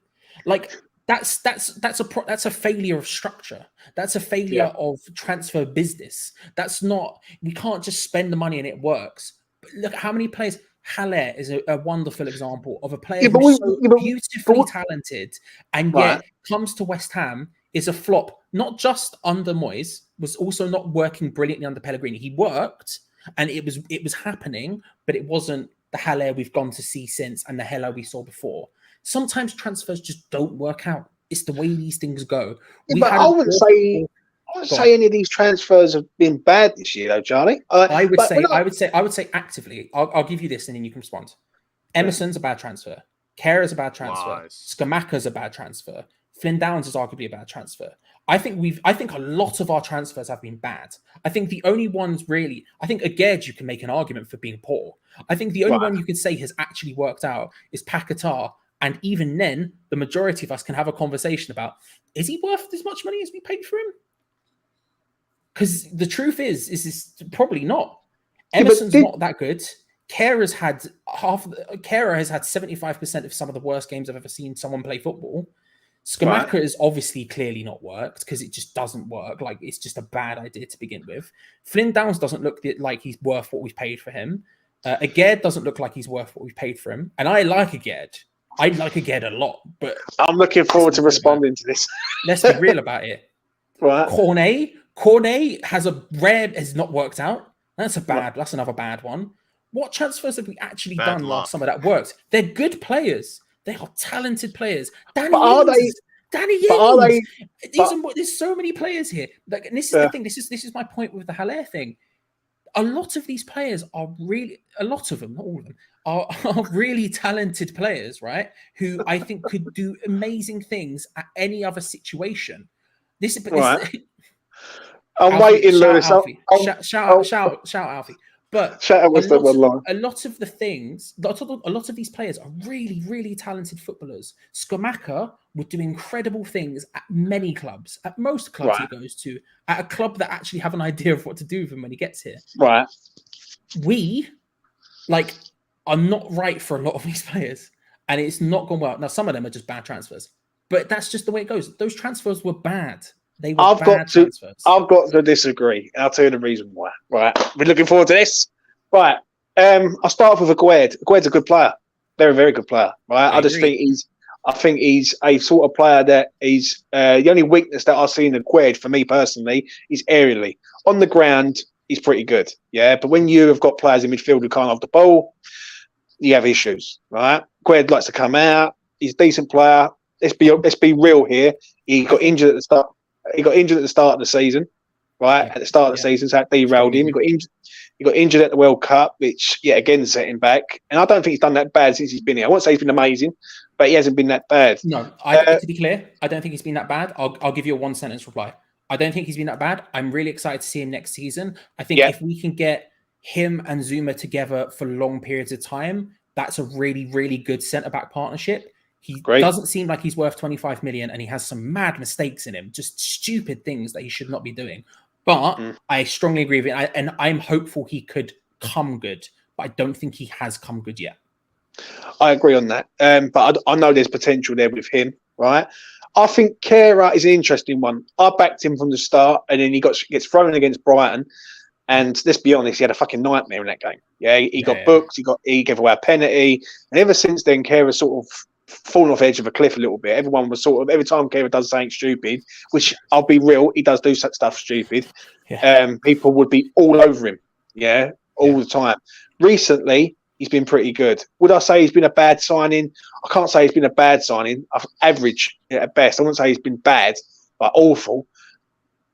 B: Like, that's a failure of structure. That's a failure of transfer business. That's not, we can't just spend the money and it works. But look at how many players, Haller is a wonderful example of a player
A: Yeah, but
B: who's so
A: but
B: beautifully talented and
A: right.
B: yet comes to West Ham is a flop, not just under Moyes, was also not working brilliantly under Pellegrini. He worked and it was happening, but it wasn't the Haller we've gone to see since and the Haller we saw before. Sometimes transfers just don't work out. It's the way these things go.
A: Yeah,
B: We
A: but
B: had
A: I
B: an
A: wouldn't
B: awful,
A: say any of these transfers have been bad this year, though, Charlie.
B: I would
A: But
B: say actively. I'll give you this, and then you can respond. Emerson's a bad transfer. Kerr's a bad transfer.
C: Lies.
B: Skamaka's a bad transfer. Flynn Downs is arguably a bad transfer. I think a lot of our transfers have been bad. I think the only ones really, I think Aged you can make an argument for being poor. I think the only one you can say has actually worked out is Paquetá. And even then, the majority of us can have a conversation about, is he worth as much money as we paid for him? Because the truth is probably not. Emerson's not that good. Kehrer has had 75% of some of the worst games I've ever seen someone play football. Skamaka is obviously clearly not worked because it just doesn't work. Like, it's just a bad idea to begin with. Flynn Downs doesn't look like he's worth what we've paid for him. Aged doesn't look like he's worth what we've paid for him. And I like Aged. I like Aged a lot, but
A: I'm looking forward to responding to this.
B: Let's be real about it.
A: Right.
B: Cornet has not worked out. That's another bad one. What transfers have we actually done last summer that worked? They're good players. They are talented players. Danny Ings. There's so many players here. Like, and this is the thing. This is my point with the Haller thing. A lot of these players are really, a lot of them, not all of them, are really talented players, right? Who I think could do amazing things at any other situation.
A: I'm waiting, Lewis.
B: Shout out, Alfie. But a lot of these players are really, really talented footballers. Skamaka would do incredible things at many clubs, at most clubs he goes to, at a club that actually have an idea of what to do with him when he gets here.
A: Right.
B: We, are not right for a lot of these players, and it's not gone well. Now, some of them are just bad transfers, but that's just the way it goes. Those transfers were bad. They were bad transfers.
A: I've got to disagree. I'll tell you the reason why. Right. We're looking forward to this. Right. I'll start off with Aged. Aged's a good player. Very, very good player. Right. I think he's a sort of player that he's the only weakness that I see in Aged, for me personally, is aerially. On the ground, he's pretty good. Yeah. But when you have got players in midfield who can't have the ball, you have issues. Right. Aged likes to come out. He's a decent player. Let's be real here. He got injured at the start. He got injured at the start of the season, right? At the start of the season, so that derailed him. He got injured at the World Cup, which, yet again, set him back. And I don't think he's done that bad since he's been here. I won't say he's been amazing, but he hasn't been that bad.
B: No, to be clear, I don't think he's been that bad. I'll give you a one-sentence reply. I don't think he's been that bad. I'm really excited to see him next season. I think if we can get him and Zuma together for long periods of time, that's a really, really good centre-back partnership. He doesn't seem like he's worth 25 million, and he has some mad mistakes in him, just stupid things that he should not be doing. But I strongly agree with it, and I'm hopeful he could come good, but I don't think he has come good yet.
A: I agree on that. But I know there's potential there with him, right? I think Kehrer is an interesting one. I backed him from the start, and then he gets thrown against Brighton. And let's be honest, he had a fucking nightmare in that game. Yeah, he got booked. He gave away a penalty, and ever since then, Kehrer sort of fallen off the edge of a cliff a little bit. Everyone was every time Kehrer does something stupid, which I'll be real, he does do such stuff stupid. Yeah. People would be all over him. Yeah, all the time. Recently, he's been pretty good. Would I say he's been a bad signing? I can't say he's been a bad signing. Average at best. I wouldn't say he's been bad, but awful.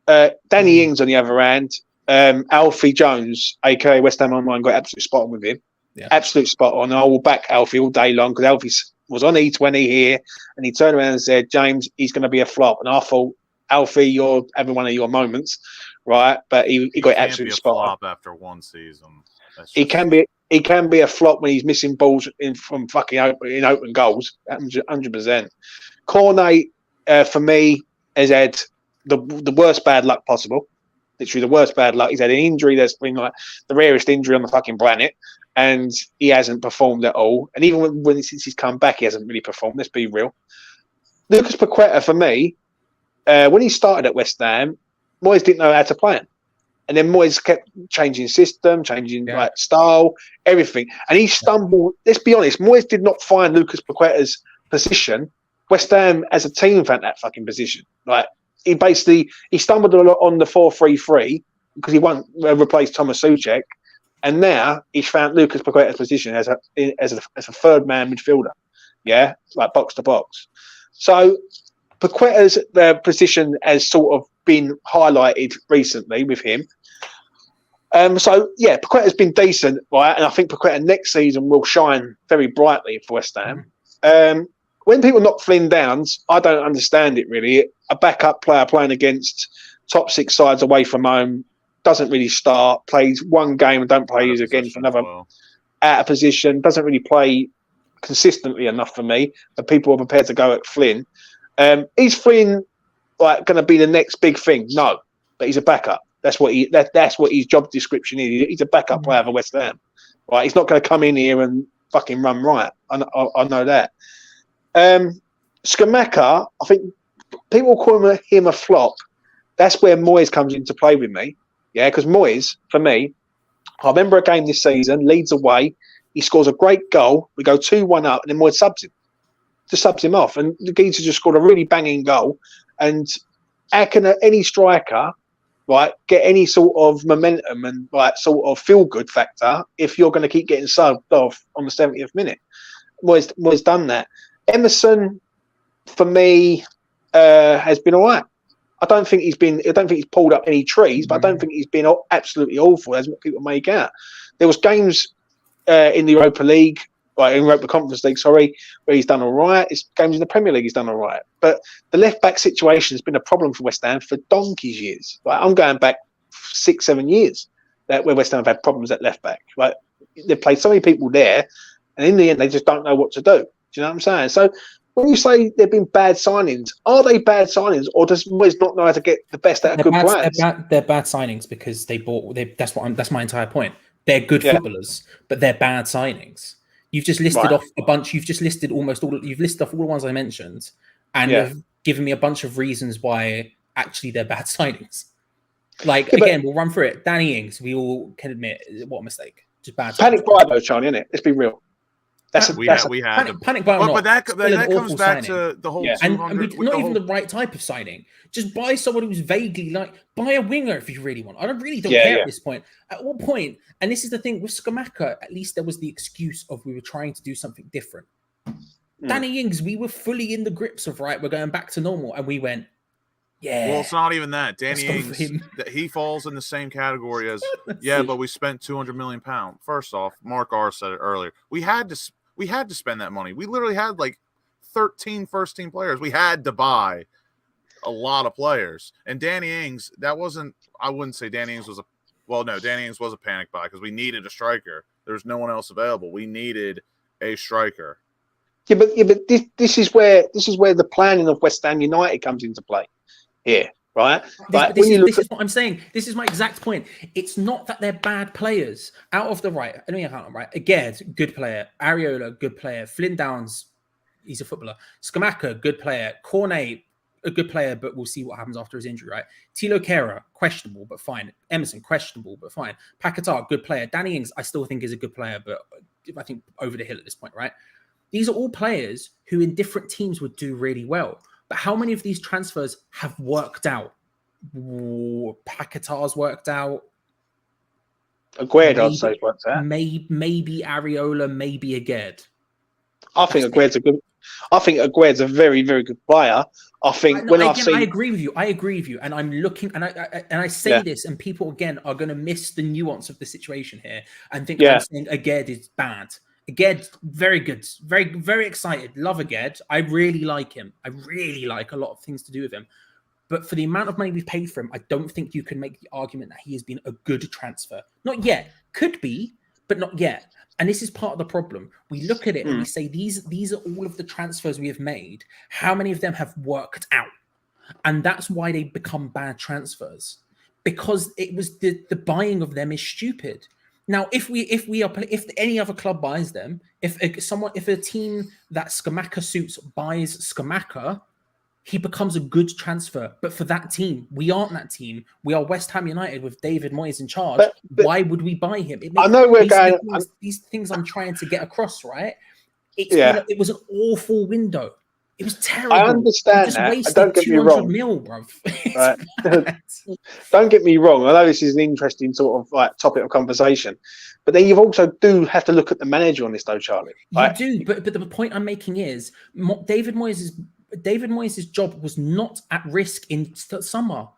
A: Danny Ings, on the other hand, Alfie Jones, aka WestHamOnline, got absolutely spot on with him. Yeah. Absolute spot on. I will back Alfie all day long because Alfie was on E20 here, and he turned around and said, "James, he's going to be a flop." And I thought, Alfie, you're having one of your moments, right? But he got absolutely spot on.
C: After one season,
A: he can be a flop when he's missing balls from fucking open goals. 100%. Cornet, for me, has had the worst bad luck possible. Literally the worst bad luck. He's had an injury that's been like the rarest injury on the fucking planet. And he hasn't performed at all. And even since he's come back, he hasn't really performed. Let's be real. Lucas Paqueta, for me, when he started at West Ham, Moyes didn't know how to play him. And then Moyes kept changing system, changing like style, everything. And he stumbled. Let's be honest, Moyes did not find Lucas Paqueta's position. West Ham as a team found that fucking position. Like he stumbled a lot on the 4-3-3 because he won't replace Thomas Souček, and now he's found Lucas Paqueta's position as a third man midfielder. Yeah, like box to box. So Paqueta's position has sort of been highlighted recently with him. So yeah, Paqueta's been decent, right? And I think Paqueta next season will shine very brightly for West Ham. When people knock Flynn down, I don't understand it really. A backup player playing against top 6 sides away from home, doesn't really start, plays one game and don't play again for another. Out of position, doesn't really play consistently enough for me. But people are prepared to go at Flynn. Is Flynn like going to be the next big thing? No, but he's a backup. That's what his job description is. He's a backup player for West Ham. Right? He's not going to come in here and fucking run right. I know that. Scamacca, I think people call him a flop. That's where Moyes comes into play with me. Yeah, because Moyes, for me, I remember a game this season, Leeds away. He scores a great goal. We go 2-1 up, and then Moyes subs him off. And the geezer just scored a really banging goal. And how can any striker, right, get any sort of momentum and like sort of feel good factor if you're going to keep getting subbed off on the 70th minute? Moyes done that. Emerson, for me, has been all right. I don't think he's pulled up any trees, but I don't think he's been absolutely awful, as people make out. There was games in the Europa League, in Europa Conference League, where he's done all right. It's games in the Premier League he's done all right. But the left back situation has been a problem for West Ham for donkey's years. Like, I'm going back 6-7 years where West Ham have had problems at left back. Like, they've played so many people there, and in the end, they just don't know what to do. Do you know what I'm saying? So when you say they've been bad signings, are they bad signings, or does Moyes not know how to get the best out of good players?
B: They're bad signings because that's my entire point. They're good footballers, but they're bad signings. You've just listed off a bunch. You've just listed almost all. You've listed off all the ones I mentioned, and you've given me a bunch of reasons why actually they're bad signings. Like again, we'll run through it. Danny Ings, we all can admit, what a mistake. Just bad.
A: Panic buy though, Charlie, isn't it? Let's be real.
B: We had panic buy.
C: But that comes back to the whole
B: and not even the right type of signing. Just buy someone who's vaguely buy a winger if you really want. I don't care at this point. At what point? And this is the thing with Scamacca. At least there was the excuse of we were trying to do something different. Danny Ings, we were fully in the grips of we're going back to normal, and we went. Yeah.
C: Well, it's not even that. Danny Ings, he falls in the same category as but we spent £200 million. First off, Mark R said it earlier. We had to spend that money. We literally had 13 first-team players. We had to buy a lot of players. And Danny Ings, I wouldn't say Danny Ings was Danny Ings was a panic buy because we needed a striker. There's no one else available. We needed a striker.
A: Yeah, but this is where the planning of West Ham United comes into play. Here, right?
B: This is what I'm saying. This is my exact point. It's not that they're bad players. Out of the right, let me count them right. Aged, good player. Areola, good player. Flynn Downs, he's a footballer. Scamacca, good player. Cornet, a good player, but we'll see what happens after his injury, right? Tilo Kehrer, questionable, but fine. Emerson, questionable, but fine. Paquetá, good player. Danny Ings, I still think is a good player, but I think over the hill at this point, right? These are all players who in different teams would do really well. But how many of these transfers have worked out? Paquetá's worked out.
A: Aguerd, I'd say, worked out.
B: Maybe Areola, maybe Aguerd.
A: I think Aguerd's a very, very good player. I
B: agree with you, and I'm looking, and I say this, and people again are going to miss the nuance of the situation here and think I'm saying Aguerd is bad. Aguerd, very good, very, very excited. Love Aguerd. I really like him. I really like a lot of things to do with him. But for the amount of money we've paid for him, I don't think you can make the argument that he has been a good transfer. Not yet. Could be, but not yet. And this is part of the problem. We look at it and we say, these are all of the transfers we have made. How many of them have worked out? And that's why they become bad transfers. Because it was the buying of them is stupid. Now, if any other club buys them, if a team that Scamacca suits buys Scamacca, he becomes a good transfer. But for that team, we aren't that team. We are West Ham United with David Moyes in charge.
A: But
B: why would we buy him?
A: I know we're going.
B: These things I'm trying to get across, right? It was an awful window. It was terrible.
A: I understand
B: just
A: that.
B: wasted
A: Don't get me
B: 200
A: wrong,
B: mil, bro.
A: Right. Don't get me wrong. I know this is an interesting sort of like topic of conversation, but then you also do have to look at the manager on this, though, Charlie.
B: You do, but the point I'm making is David Moyes' job was not at risk in the summer.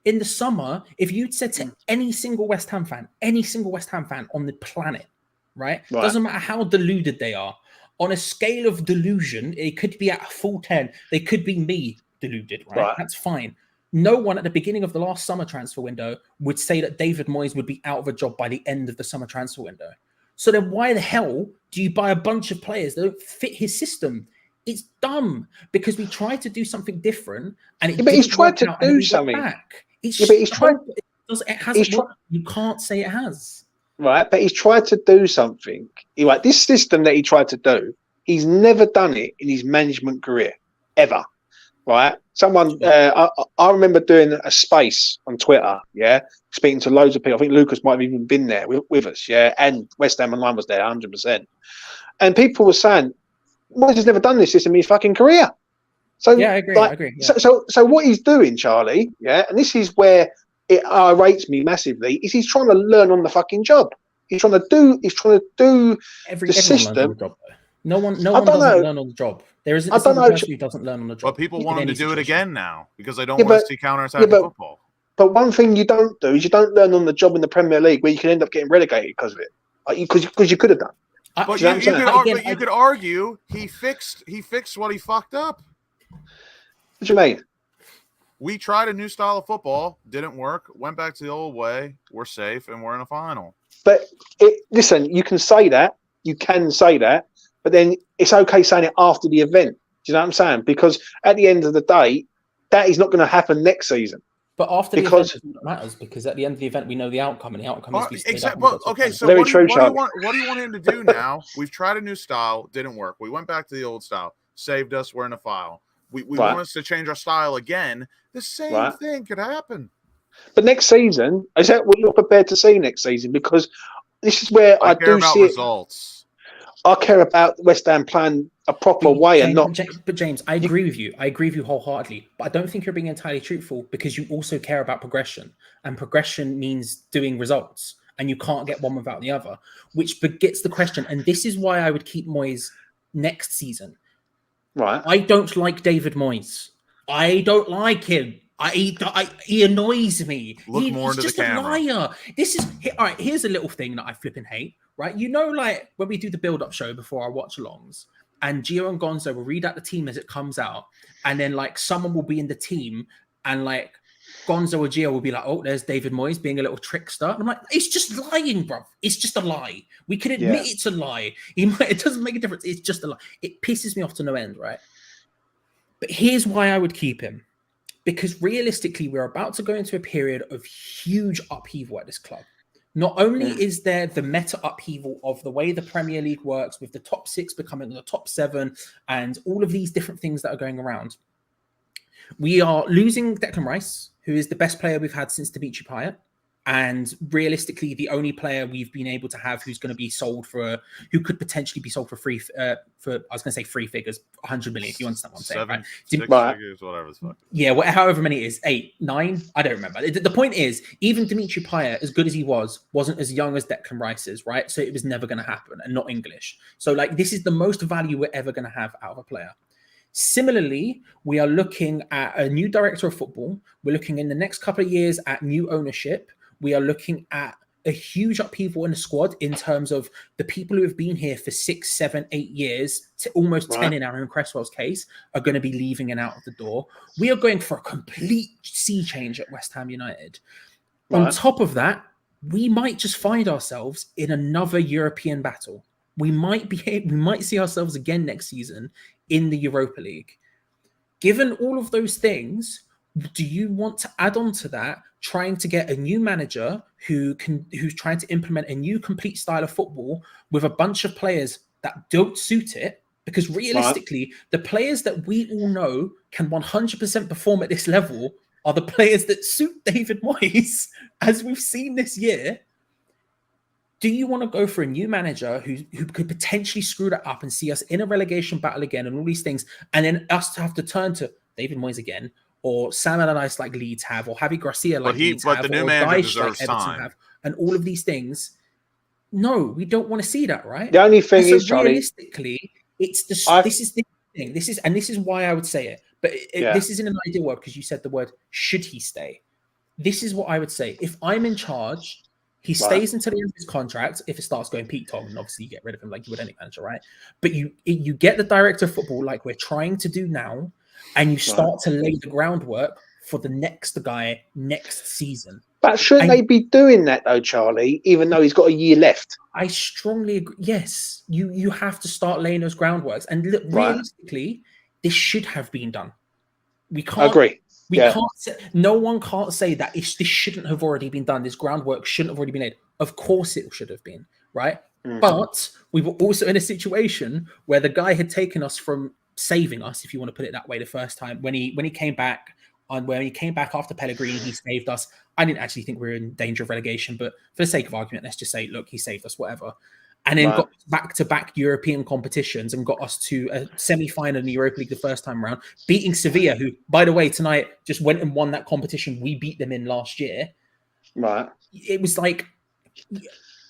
B: In the summer, if you'd said to any single West Ham fan on the planet, right? Doesn't matter how deluded they are, on a scale of delusion, it could be at a full 10. They could be me deluded, right? That's fine. No one at the beginning of the last summer transfer window would say that David Moyes would be out of a job by the end of the summer transfer window. So then why the hell do you buy a bunch of players that don't fit his system? It's dumb because we tried to do something different and it
A: but he's tried to do something.
B: You can't say it has.
A: Right, but he's tried to do something. This system that he tried to do, he's never done it in his management career, ever. Right? I remember doing a space on Twitter, speaking to loads of people. I think Lucas might have even been there with us, and WestHamOnline was there, 100%. And people were saying, Moyes has never done this system in his fucking career. So
B: I agree. Yeah.
A: So what he's doing, Charlie, and this is where it irritates me massively, is he's trying to learn on the fucking job. He's trying to do the system.
B: No one doesn't learn on the job. There isn't a single person who doesn't learn on the job.
C: But people want him to do it again now because they don't want to see counter-attacking football.
A: But one thing you don't do is you don't learn on the job in the Premier League where you can end up getting relegated because of it. Because you could have done.
C: But you could argue he fixed what he fucked up.
A: What do you mean?
C: We tried a new style of football, didn't work, went back to the old way, we're safe, and we're in a final.
A: But listen, you can say that, but then it's okay saying it after the event. Do you know what I'm saying? Because at the end of the day, that is not going to happen next season.
B: But after the event, it matters because at the end of the event, we know the outcome, and the outcome is we stayed up.
C: Okay, so what do you want him to do now? We've tried a new style, didn't work. We went back to the old style, saved us, we're in a file. We want us to change our style again. The same thing could happen.
A: But next season, is that what you're prepared to see next season? Because this is where I do see
C: results.
A: I care about West Ham playing a proper way and not.
B: But James, I agree with you. I agree with you wholeheartedly. But I don't think you're being entirely truthful because you also care about progression, and progression means doing results, and you can't get one without the other. Which begets the question, and this is why I would keep Moyes next season.
A: Right.
B: I don't like David Moyes. I don't like him. He annoys me.
C: He's just a
B: liar. All right. Here's a little thing that I flipping hate. Right, like when we do the build-up show before our watch-alongs, and Gio and Gonzo will read out the team as it comes out, and then like someone will be in the team, and like Gonzo or Gio will be like, "Oh, there's David Moyes being a little trickster." And I'm like, "It's just lying, bro. It's just a lie. We can admit it's a lie. It doesn't make a difference. It's just a lie. It pisses me off to no end, right?" But here's why I would keep him. Because realistically, we're about to go into a period of huge upheaval at this club. Not only is there the meta upheaval of the way the Premier League works with the top 6 becoming the top 7 and all of these different things that are going around. We are losing Declan Rice, who is the best player we've had since Dimitri Payet. And realistically, the only player we've been able to have who's going to be sold who could potentially be sold for free figures, 100 million, if you understand what I'm saying.
C: 7, 6 figures, whatever it's fucking.
B: Yeah, however many it is, 8, 9, I don't remember. The point is, even Dimitri Payet, as good as he wasn't as young as Declan Rice is, right? So it was never going to happen, and not English. So like, this is the most value we're ever going to have out of a player. Similarly, we are looking at a new director of football. We're looking in the next couple of years at new ownership. We are looking at a huge upheaval in the squad in terms of the people who have been here for 6, 7, 8 years, to almost 10 in Aaron Cresswell's case, are going to be leaving and out of the door. We are going for a complete sea change at West Ham United. On top of that, we might just find ourselves in another European battle. We might see ourselves again next season in the Europa League. Given all of those things, do you want to add on to that, trying to get a new manager who's trying to implement a new complete style of football with a bunch of players that don't suit it, Because realistically, the players that we all know can 100% perform at this level are the players that suit David Moyes, as we've seen this year. Do you want to go for a new manager who could potentially screw that up and see us in a relegation battle again and all these things, and then us to have to turn to David Moyes again, or Sam Allardyce like Leeds have, or Javi Garcia like Leeds have,
C: the new
B: or
C: manager
B: Dyche
C: deserves
B: like Everton
C: time.
B: have, and all of these things? No, we don't want to see that, right?
A: The only thing is, Charlie,
B: realistically, it's this is the thing. This is why I would say it. But this isn't an ideal word because you said the word should he stay. This is what I would say. If I'm in charge, he stays until the end of his contract. If it starts going peak Tom, and obviously you get rid of him like you would any manager, right? But you get the director of football like we're trying to do now, and you start to lay the groundwork for the next guy next season.
A: But shouldn't they be doing that though, Charlie? Even though he's got a year left.
B: I strongly agree. Yes, you have to start laying those groundworks. And look, realistically, this should have been done. We can't
A: agree.
B: We can't say, no one can't say that this shouldn't have already been done. This groundwork shouldn't have already been laid. Of course it should have been, right? But we were also in a situation where the guy had taken us from saving us, if you want to put it that way, the first time when he came back. When he came back after Pellegrini, he saved us. I didn't actually think we were in danger of relegation, but for the sake of argument, let's just say, look, he saved us, whatever. And then got back-to-back European competitions and got us to a semi-final in the Europa League the first time around, beating Sevilla, who, by the way, tonight just went and won that competition we beat them in last year.
A: Right.
B: It was like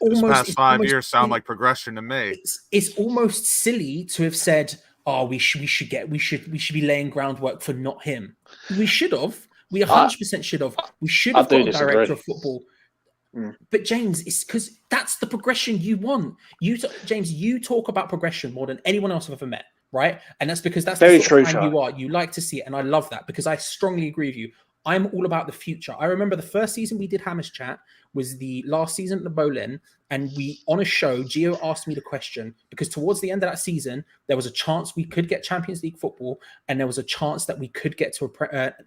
C: almost. This past 5 years sound like progression to me.
B: It's almost silly to have said, "Oh, we should be laying groundwork for not him." We should have. We 100% should have. We should have got a director of football. But James, it's because that's the progression you want. James, you talk about progression more than anyone else I've ever met, right? And that's because that's
A: very
B: the sort
A: true.
B: of man you are. You like to see it, and I love that because I strongly agree with you. I'm all about the future. I remember the first season we did Hammers Chat was the last season at the Bolin, and we on a show, Gio asked me the question because towards the end of that season, there was a chance we could get Champions League football, and there was a chance that we could get to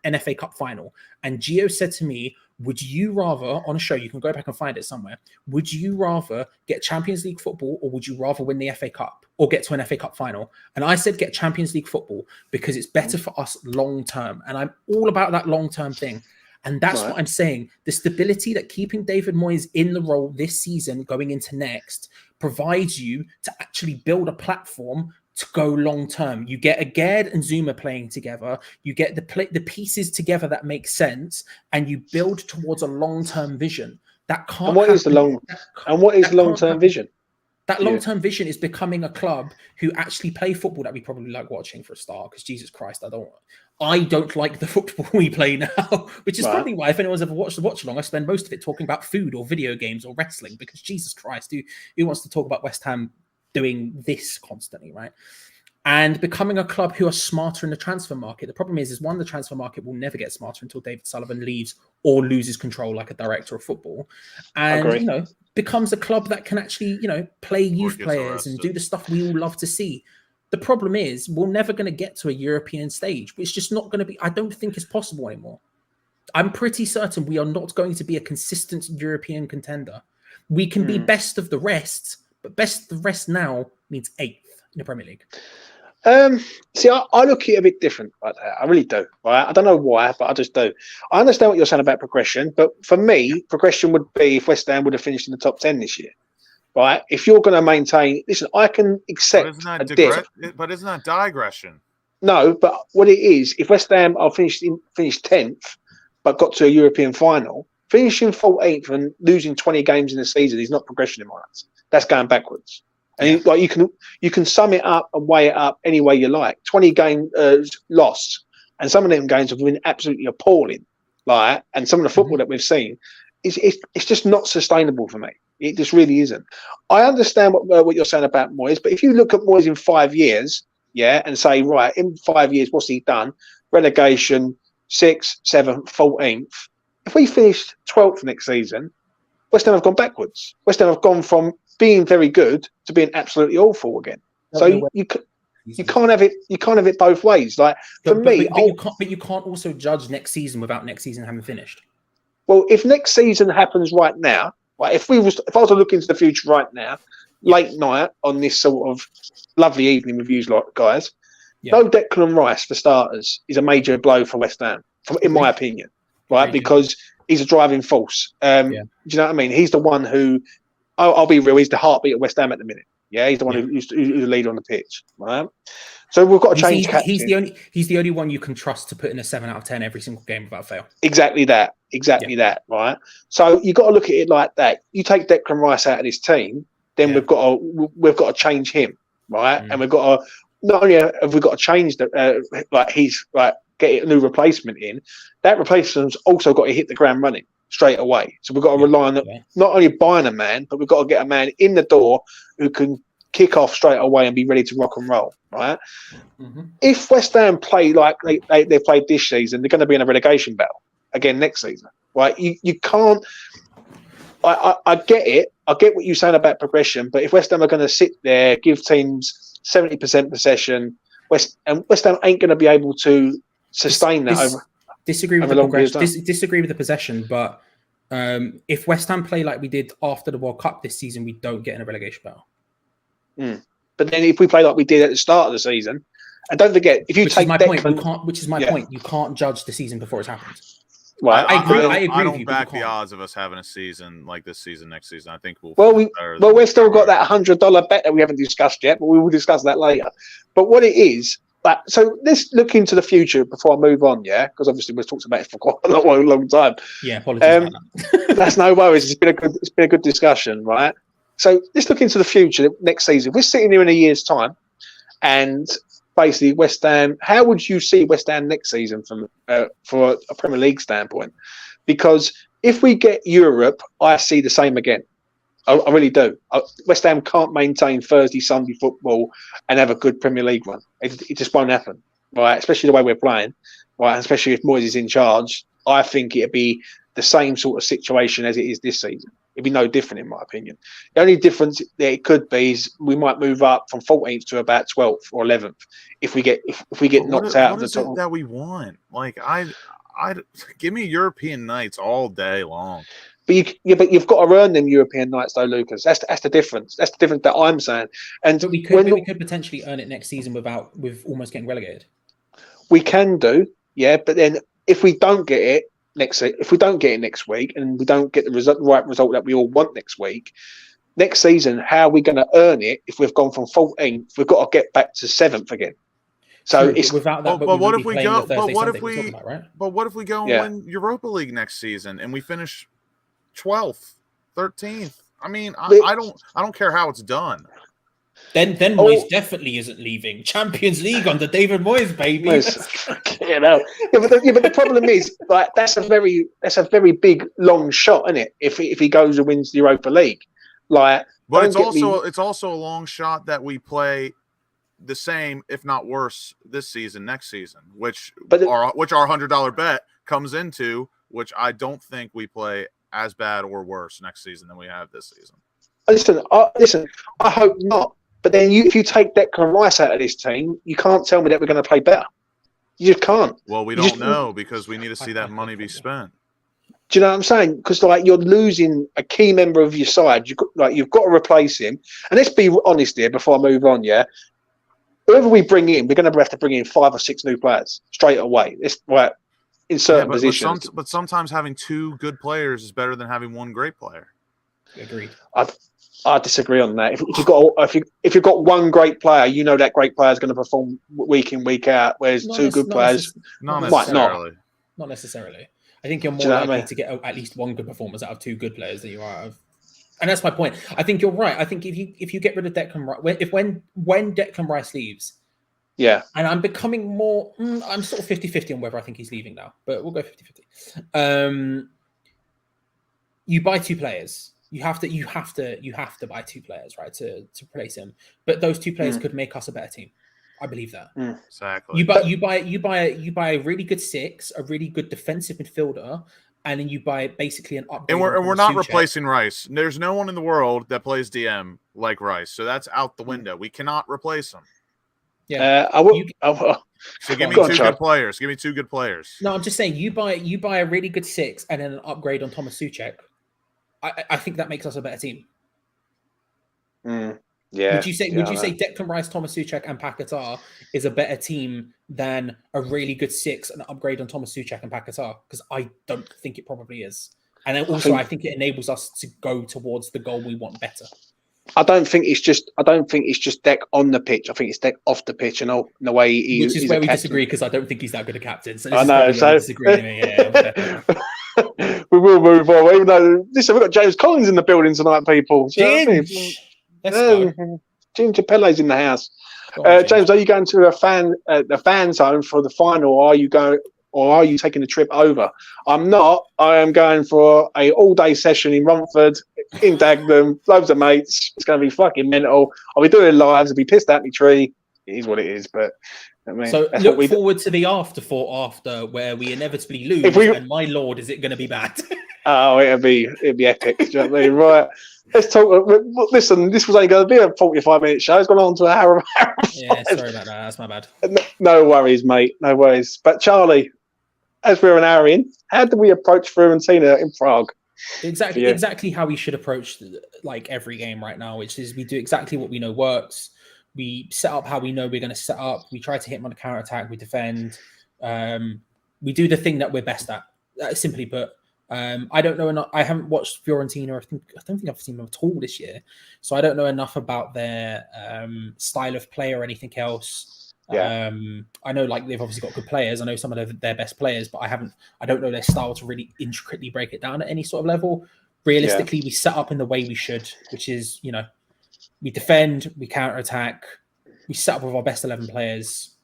B: an FA Cup final. And Gio said to me, would you rather, on a show, you can go back and find it somewhere, would you rather get Champions League football or would you rather win the FA Cup or get to an FA Cup final? And I said get Champions League football because it's better for us long term. And I'm all about that long term thing. And that's what I'm saying. The stability that keeping David Moyes in the role this season going into next provides you to actually build a platform to go long term. You get Agerd and Zuma playing together. You get the pieces together that make sense, and you build towards a long term vision. That can't.
A: And what is the long term vision?
B: That long term vision is becoming a club who actually play football that we probably like watching for a start. Because Jesus Christ, I don't like the football we play now, which is probably why if anyone's ever watched the watch along, I spend most of it talking about food or video games or wrestling. Because Jesus Christ, who wants to talk about West Ham doing this constantly, right? And becoming a club who are smarter in the transfer market. The problem is one, the transfer market will never get smarter until David Sullivan leaves or loses control like a director of football. And, becomes a club that can actually, play youth players and do the stuff we all love to see. The problem is we're never going to get to a European stage. It's just not going to be, I don't think it's possible anymore. I'm pretty certain we are not going to be a consistent European contender. We can be best of the rest, but best of the rest now means 8th in the Premier League.
A: See, I look at it a bit different like that. I really do. Right? I don't know why, but I just do. I understand what you're saying about progression, but for me, progression would be if West Ham would have finished in the top 10 this year. Right? If you're going to maintain, listen, I can accept a dip.
C: But isn't that digression?
A: No, but what it is, if West Ham are finished 10th, but got to a European final, finishing 14th and losing 20 games in the season is not progression in my eyes. That's going backwards. And you can sum it up and weigh it up any way you like. 20 game loss, and some of them games have been absolutely appalling. And some of the football that we've seen, it's just not sustainable for me. It just really isn't. I understand what you're saying about Moyes, but if you look at Moyes in 5 years, and say, right, in 5 years, what's he done? Relegation, 6th, 7th, 14th. If we finished 12th next season, West Ham have gone backwards. West Ham have gone from being very good to being absolutely awful again. So you can't have it. You can't have it both ways. Like for me,
B: but you can't also judge next season without next season having finished.
A: Well, if next season happens right now, right? If I was to look into the future right now, late night on this sort of lovely evening with you guys.
B: Yeah.
A: No Declan Rice for starters is a major blow for West Ham, in my opinion, right?
B: Agreed,
A: because he's a driving force. Do you know what I mean? He's the one who, I'll be real, he's the heartbeat of West Ham at the minute. Yeah, he's the one who's the leader on the pitch, right? So we've got to change captain.
B: He's the only one you can trust to put in a 7 out of 10 every single game without fail.
A: Exactly that, right? So you got to look at it like that. You take Declan Rice out of this team, then we've got to change him, right? And we've got to not only have we got to change get a new replacement in. That replacement's also got to hit the ground running straight away. So we've got to rely on not only buying a man, but we've got to get a man in the door who can kick off straight away and be ready to rock and roll, right? If West Ham play like they played this season, they're going to be in a relegation battle again next season, right? You can't. I get it. I get what you're saying about progression, but if West Ham are going to sit there, give teams 70% possession, West Ham ain't going to be able to sustain that.
B: Disagree with the progression. Disagree with the possession, but if West Ham play like we did after the World Cup this season, we don't get in a relegation battle.
A: But then if we play like we did at the start of the season, and don't forget, if you take
B: Declan, which is my point, you can't judge the season before it's happened.
A: Right,
B: I agree.
C: I don't
B: with you,
C: back the odds of us having a season like this season next season. I think
A: we've still got that $100 bet that we haven't discussed yet, but we will discuss that later. But what it is, so let's look into the future before I move on, because obviously we've talked about it for quite a long time.
B: Yeah, apologies.
A: That's no worries. It's been a good discussion, right? So let's look into the future next season. We're sitting here in a year's time, and basically West Ham. How would you see West Ham next season from for a Premier League standpoint? Because if we get Europe, I see the same again. I really do. West Ham can't maintain Thursday, Sunday football and have a good Premier League run. It just won't happen, right? Especially the way we're playing, right? Especially if Moyes is in charge. I think it'd be the same sort of situation as it is this season. It'd be no different, in my opinion. The only difference that it could be is we might move up from 14th to about 12th or 11th if we get knocked out of the top.
C: What is it that we want? Like I give me European nights all day long.
A: But you've got to earn them European nights, though, Lucas. That's the difference. That's the difference that I'm saying. And
B: we could potentially earn it next season with almost getting relegated.
A: We can do, But then if we don't get it next week, and we don't get the right result that we all want next season, how are we going to earn it if we've gone from 14th? We've got to get back to 7th again. So
B: it's without that. But what if we go?
C: But what if we? But what if we go and win Europa League next season and we finish 12th, 13th? I mean, I don't care how it's done.
B: Then Moyes definitely isn't leaving. Champions League under David Moyes, baby.
A: But the problem is, like, that's a very big long shot, isn't it? If he goes and wins the Europa League, but
C: it's also a long shot that we play the same, if not worse, this season, next season, which our $100 bet comes into, which I don't think we play as bad or worse next season than we have this season.
A: Listen. I hope not. But then if you take Declan Rice out of this team, you can't tell me that we're going to play better. You just can't.
C: Well, we don't know because we need to see that money be spent.
A: Do you know what I'm saying? Because you're losing a key member of your side. You've got to replace him. And let's be honest here before I move on. Whoever we bring in, we're going to have to bring in 5 or 6 new players straight away. It's right in certain positions.
C: But sometimes having 2 good players is better than having 1 great player.
B: Agreed.
A: I disagree on that. If you've got 1 great player, that great player is going to perform week in, week out. Whereas 2 good players might not.
B: Not necessarily. I think you're more likely to get at least 1 good performance out of 2 good players than you are out of. And that's my point. I think you're right. I think if you get rid of Declan Rice, when Declan Rice leaves, and I'm becoming more, I'm sort of 50-50 on whether I think he's leaving now, but we'll go 50-50. You buy 2 players. You have to buy 2 players, right, to replace him. But those 2 players could make us a better team. I believe that.
C: Exactly.
B: You buy a really good 6, a really good defensive midfielder, and then you buy basically an upgrade.
C: And we're not replacing Rice. There's no one in the world that plays DM like Rice, so that's out the window. We cannot replace him.
B: Yeah,
C: so give me 2 good players. Give me 2 good players.
B: No, I'm just saying you buy a really good 6 and then an upgrade on Thomas Souček. I think that makes us a better team.
A: Yeah.
B: Would you say Declan Rice, Thomas Suchek, and Paquetá is a better team than a really good 6 and upgrade on Thomas Suchek and Paquetá? Because I don't think it probably is. And then also, I think it enables us to go towards the goal we want better.
A: I don't think it's just Deck on the pitch. I think it's Deck off the pitch and all the way
B: which is where we disagree, because I don't think he's that good a captain. So
A: I know. So we will move on. Even though listen, we've got James Collins in the building tonight, people.
B: Ginge. Let's go.
A: Ginger Pele's in the house.
B: On,
A: James, are you going to the fan zone for the final, or are you taking the trip over? I'm not. I am going for a all-day session in Romford, in Dagenham, loads of mates. It's going to be fucking mental. I'll be doing lives. I'll be pissed at me tree. It is what it is, but I mean,
B: so look forward to the after where we inevitably lose. And my lord, is it going to be bad?
A: Oh, it'd be epic. Do you know what I mean? Right. Let's talk. Listen, this was only going to be a 45-minute show. It's gone on to an hour.
B: Yeah, sorry about that. That's my bad.
A: No worries, mate. No worries. But Charlie, as we're an hour in, how do we approach Fiorentina in Prague?
B: Exactly how we should approach like every game right now, which is we do exactly what we know works. We set up how we know we're going to set up. We try to hit them on the counter attack. We defend. We do the thing that we're best at. Simply put. I don't know enough. I haven't watched Fiorentina. I don't think I've seen them at all this year, so I don't know enough about their style of play or anything else.
A: Yeah.
B: I know like they've obviously got good players. I know some of their best players, but I don't know their style to really intricately break it down at any sort of level. Realistically, we set up in the way we should, which is we defend, we counter attack, we set up with our best 11 players,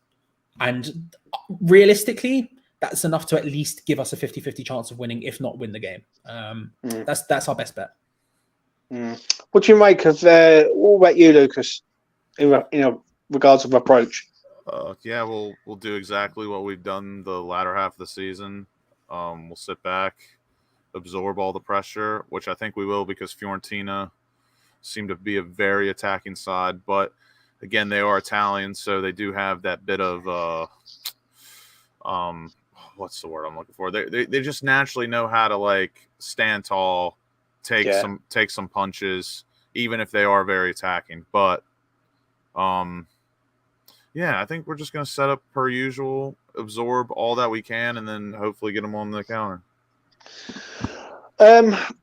B: and realistically, that's enough to at least give us a 50-50 chance of winning, if not win the game. That's our best bet.
A: What do you make of what about you, Lucas, in regards of approach?
C: We'll do exactly what we've done the latter half of the season. We'll sit back, absorb all the pressure, which I think we will, because Fiorentina seem to be a very attacking side. But again, they are Italian, so they do have that bit of what's the word I'm looking for? They just naturally know how to like stand tall, take some punches, even if they are very attacking. But I think we're just going to set up per usual, absorb all that we can, and then hopefully get them on the counter.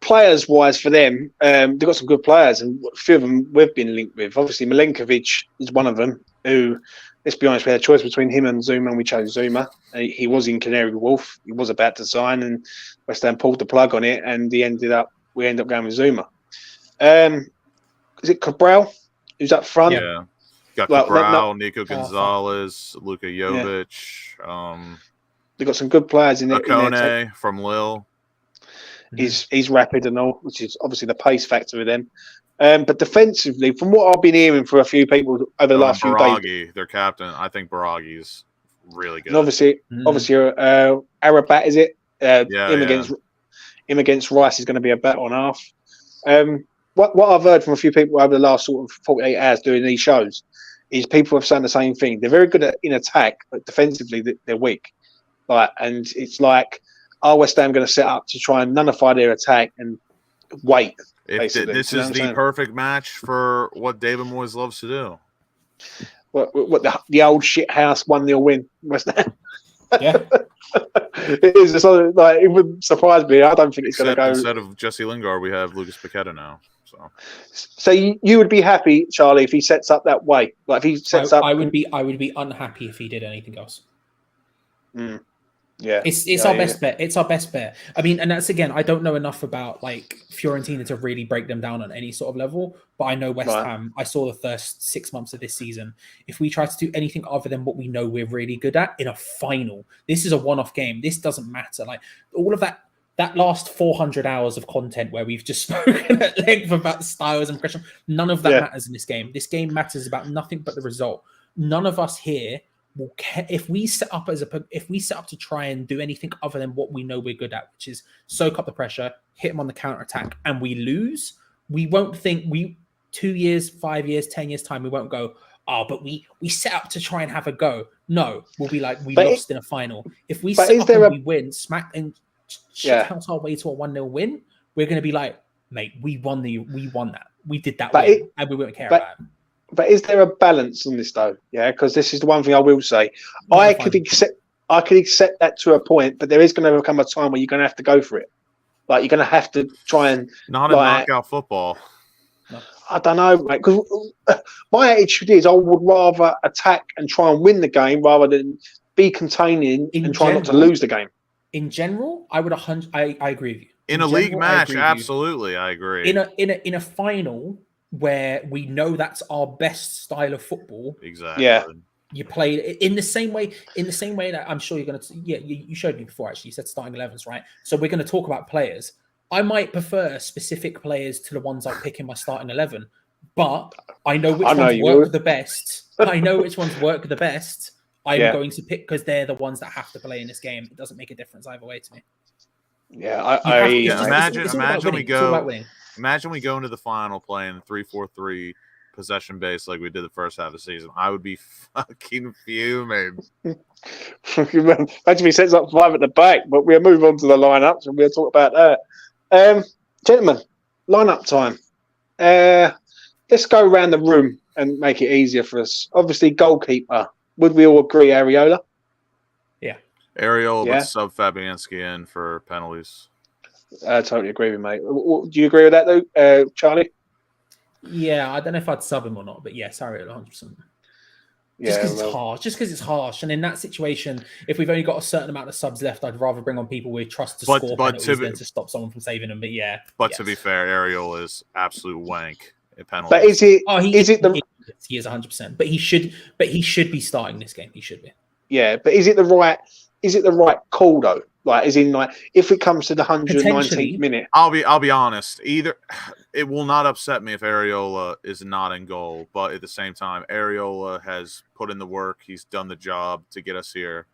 A: Players wise for them, they've got some good players, and a few of them we've been linked with. Obviously, Milenkovic is one of them, who, let's be honest, we had a choice between him and Zuma, and we chose Zuma. He was in Canary Wharf. He was about to sign, and West Ham pulled the plug on it, and we ended up going with Zuma. Is it Cabral who's up front?
C: Yeah. Got Cabral, Nico Gonzalez, Luka Jovic.
A: They've got some good players in there.
C: Akone from Lille.
A: He's rapid and all, which is obviously the pace factor with them. But defensively, from what I've been hearing from a few people over the last few days,
C: their captain, I think Baragi's really good.
A: And obviously, Arabat, is it? Him against Rice is going to be a bet on half. What I've heard from a few people over the last sort of 48 hours doing these shows is people have saying the same thing. They're very good in attack, but defensively they're weak. And it's like, are West Ham going to set up to try and nullify their attack and wait?
C: This is the perfect match for what David Moyes loves to do.
A: What the old shit house 1-0 win, West Ham.
B: Yeah.
A: It is. It would surprise me. I don't think it's going to go.
C: Instead of Jesse Lingard, we have Lucas Paqueta now.
A: So you would be happy, Charlie, if he sets up that way? Like if he sets up,
B: I would be unhappy if he did anything else.
A: Yeah,
B: it's our best bet. It's our best bet. I mean, and that's again, I don't know enough about like Fiorentina to really break them down on any sort of level. But I know West Ham. I saw the first 6 months of this season. If we try to do anything other than what we know we're really good at in a final, this is a one-off game. This doesn't matter. Like all of that last 400 hours of content where we've just spoken at length about styles and pressure, none of that matters in this game. This game matters about nothing but the result. None of us here will care if we set up to try and do anything other than what we know we're good at, which is soak up the pressure, hit them on the counter attack, and we lose. We won't think 2 years, 5 years, 10 years time. We won't go, but we set up to try and have a go. No, we'll be like, we lost in a final. If we set up and we win, smack and count our way to a 1-0 win, we're going to be like, mate, we won that. we did that
A: But
B: win, and we won't care
A: but-
B: about it.
A: But is there a balance on this though? Yeah, because this is the one thing I will say.
B: Not
A: I
B: the
A: could
B: final.
A: accept that to a point, but there is going to come a time where you're going to have to go for it. Like you're going to have to try and
C: Not a knockout football.
A: I don't know, mate. Because my attitude is I would rather attack and try and win the game rather than be containing and try not to lose the game.
B: In general, I would 100. I agree with you.
C: In a league match, absolutely, I agree.
B: In a final where we know that's our best style of football,
C: Exactly.
A: Yeah.
B: You play in the same way. In the same way that I'm sure you're going to. Yeah, you showed me before. Actually, you said starting 11s, right? So we're going to talk about players. I might prefer specific players to the ones I pick in my starting 11, but I know which ones work the best. I know which ones work the best. I'm going to pick because they're the ones that have to play in this game. It doesn't make a difference either way to me.
A: Yeah,
C: Imagine we go into the final playing 3-4-3 possession base like we did the first half of the season. I would be fucking fuming.
A: Imagine he sets up 5 at the back, but we'll move on to the lineups and we'll talk about that. Gentlemen, lineup time. Let's go around the room and make it easier for us. Obviously, goalkeeper. Would we all agree, Areola?
B: Yeah.
C: Areola would sub Fabianski in for penalties.
A: I totally agree with mate. Do you agree with that, though, Charlie?
B: Yeah, I don't know if I'd sub him or not, but yes, Areola 100%.
A: Just
B: because it's harsh. Just because it's harsh. And in that situation, if we've only got a certain amount of subs left, I'd rather bring on people we trust to score penalties than to stop someone from saving them. But yeah.
C: But to be fair, Areola is absolute wank at penalties.
A: But
B: he is 100%. But he should be starting this game. He should be.
A: Yeah, but is it the right call though? Like, as in, like, if it comes to the 119th minute,
C: I'll be honest. Either it will not upset me if Areola is not in goal, but at the same time, Areola has put in the work. He's done the job to get us here,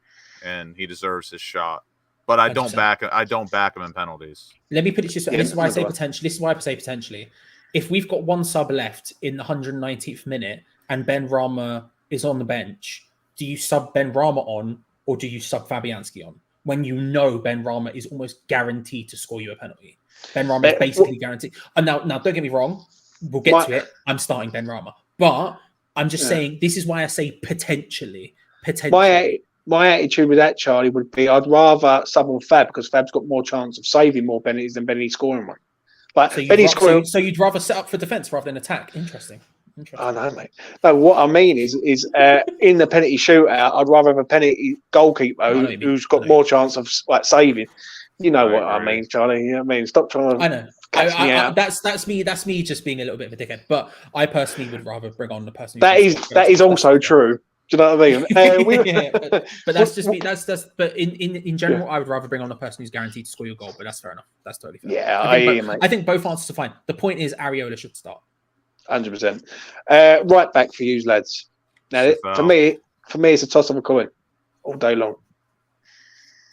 C: and he deserves his shot. But I don't back him in penalties.
B: Let me put it this way. This is why I say potentially. This is why I say potentially. If we've got one sub left in the 119th minute and Ben Rama is on the bench, do you sub Ben Rama on or do you sub Fabianski on? When you know Ben Rama is almost guaranteed to score you a penalty. Ben Rama is basically guaranteed. And now, don't get me wrong. We'll get to it. I'm starting Ben Rama. But I'm just saying, this is why I say potentially.
A: My attitude with that, Charlie, would be I'd rather sub on Fab because Fab's got more chance of saving more penalties than Benny scoring one. Like,
B: so you'd rather set up for defence rather than attack? Interesting.
A: I know, mate. No, what I mean is in the penalty shootout, I'd rather have a penalty goalkeeper who's got more chance of like saving. You know what I mean, Charlie? You know what I mean? Stop trying to.
B: I know. That's me just being a little bit of a dickhead. But I personally would rather bring on the person.
A: That is also true. Do you know what I mean?
B: But that's just me. But in general, I would rather bring on a person who's guaranteed to score your goal. But that's fair enough. That's totally fair.
A: Yeah,
B: I think both answers are fine. The point is, Areola should start.
A: 100%. Right back for you lads. Now, for me, it's a toss of a coin all day long.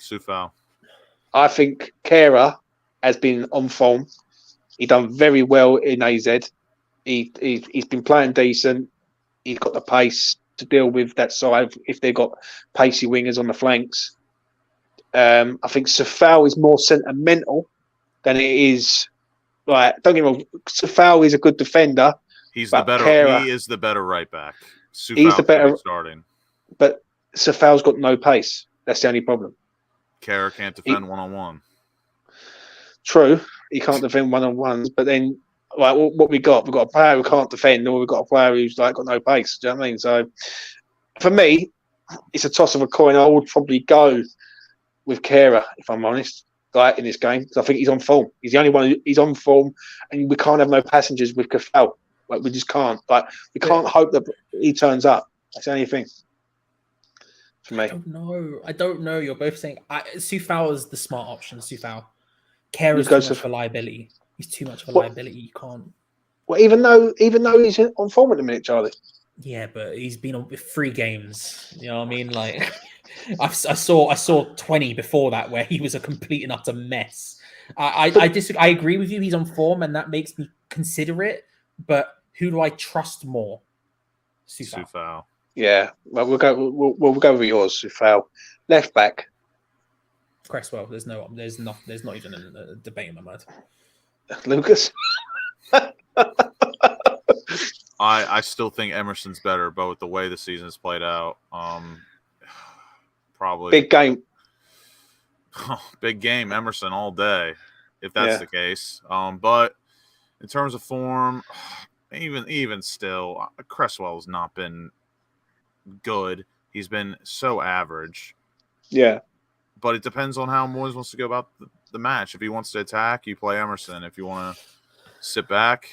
C: Sufal.
A: I think Kera has been on form. He done very well in AZ. He's been playing decent. He's got the pace to deal with that side if they've got pacey wingers on the flanks. I think Sufal is more sentimental than it is. Like, don't get me wrong, Sufal is a good defender.
C: He is the better right back.
A: He's the better
C: starting.
A: But Sufal's got no pace. That's the only problem.
C: Kera can't defend one-on-one.
A: True, he can't defend one-on-ones. But then, like, what we've got a player who can't defend, or we've got a player who's like got no pace. Do you know what I mean? So, for me, it's a toss of a coin. I would probably go with Kera if I'm honest. Like in this game, because I think he's on form. He's the only one who's on form, and we can't have no passengers with Kafal. Like, we just can't. Like, we can't hope that he turns up. That's the only thing for me.
B: I don't know. You're both saying Sufal is the smart option. Sufal. Kera's too much of a liability. He's too much of a liability. You can't.
A: Well, even though he's on form at the minute, Charlie.
B: Yeah, but he's been on 3 games. You know what I mean? Like, I saw 20 before that where he was a complete and utter mess. I agree with you. He's on form, and that makes me consider it. But who do I trust more?
C: Sufal.
A: Yeah, well, we'll go with yours, Sufal. Left back.
B: Cresswell. There's not even a debate in my mind.
A: Lucas.
C: I still think Emerson's better, but with the way the season's played out, probably
A: Big game.
C: big game, Emerson all day, if that's the case. But in terms of form, even still, Cresswell's not been good. He's been so average.
A: Yeah.
C: But it depends on how Moyes wants to go about the match. If he wants to attack, you play Emerson. If you want to sit back,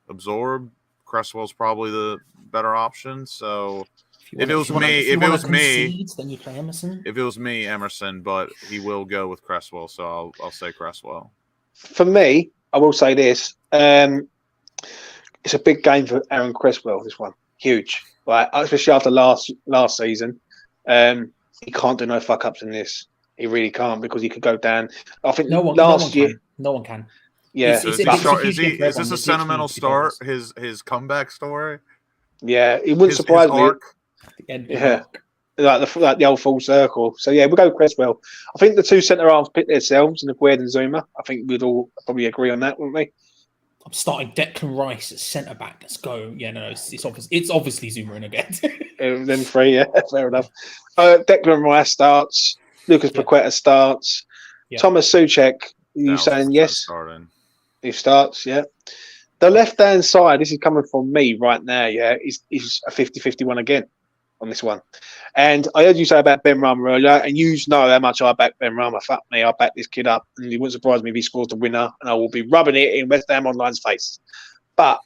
C: absorb, Cresswell's probably the better option. So if it was me,
B: then you play Emerson.
C: If it was me, Emerson, but he will go with Cresswell, so I'll say Cresswell.
A: For me, I will say this: it's a big game for Aaron Cresswell. This one, huge, right? Especially after last season, he can't do no fuck ups in this. He really can't because he could go down. I think
B: no one can.
A: Yeah.
C: Is this a sentimental start? His comeback story?
A: Yeah, it wouldn't surprise me.
B: The end of the arc.
A: Like the old full circle. So yeah, we'll go Cresswell. I think the two centre halves pick themselves, and Aguerd and Zuma. I think we'd all probably agree on that, wouldn't we?
B: I'm starting Declan Rice at centre back. Let's go. Yeah, no, it's obviously Zuma and Aguerd.
A: Them three, yeah, fair enough. Declan Rice starts. Lucas Paqueta starts.
B: Yeah.
A: Thomas Souček. You saying yes? He starts, yeah. The left-hand side, this is coming from me right now, yeah, is a 50-50 one again on this one. And I heard you say about Ben Rama earlier, and you know how much I back Ben Rama. Fuck me, I back this kid up, and it wouldn't surprise me if he scores the winner, and I will be rubbing it in WestHamOnline's face. But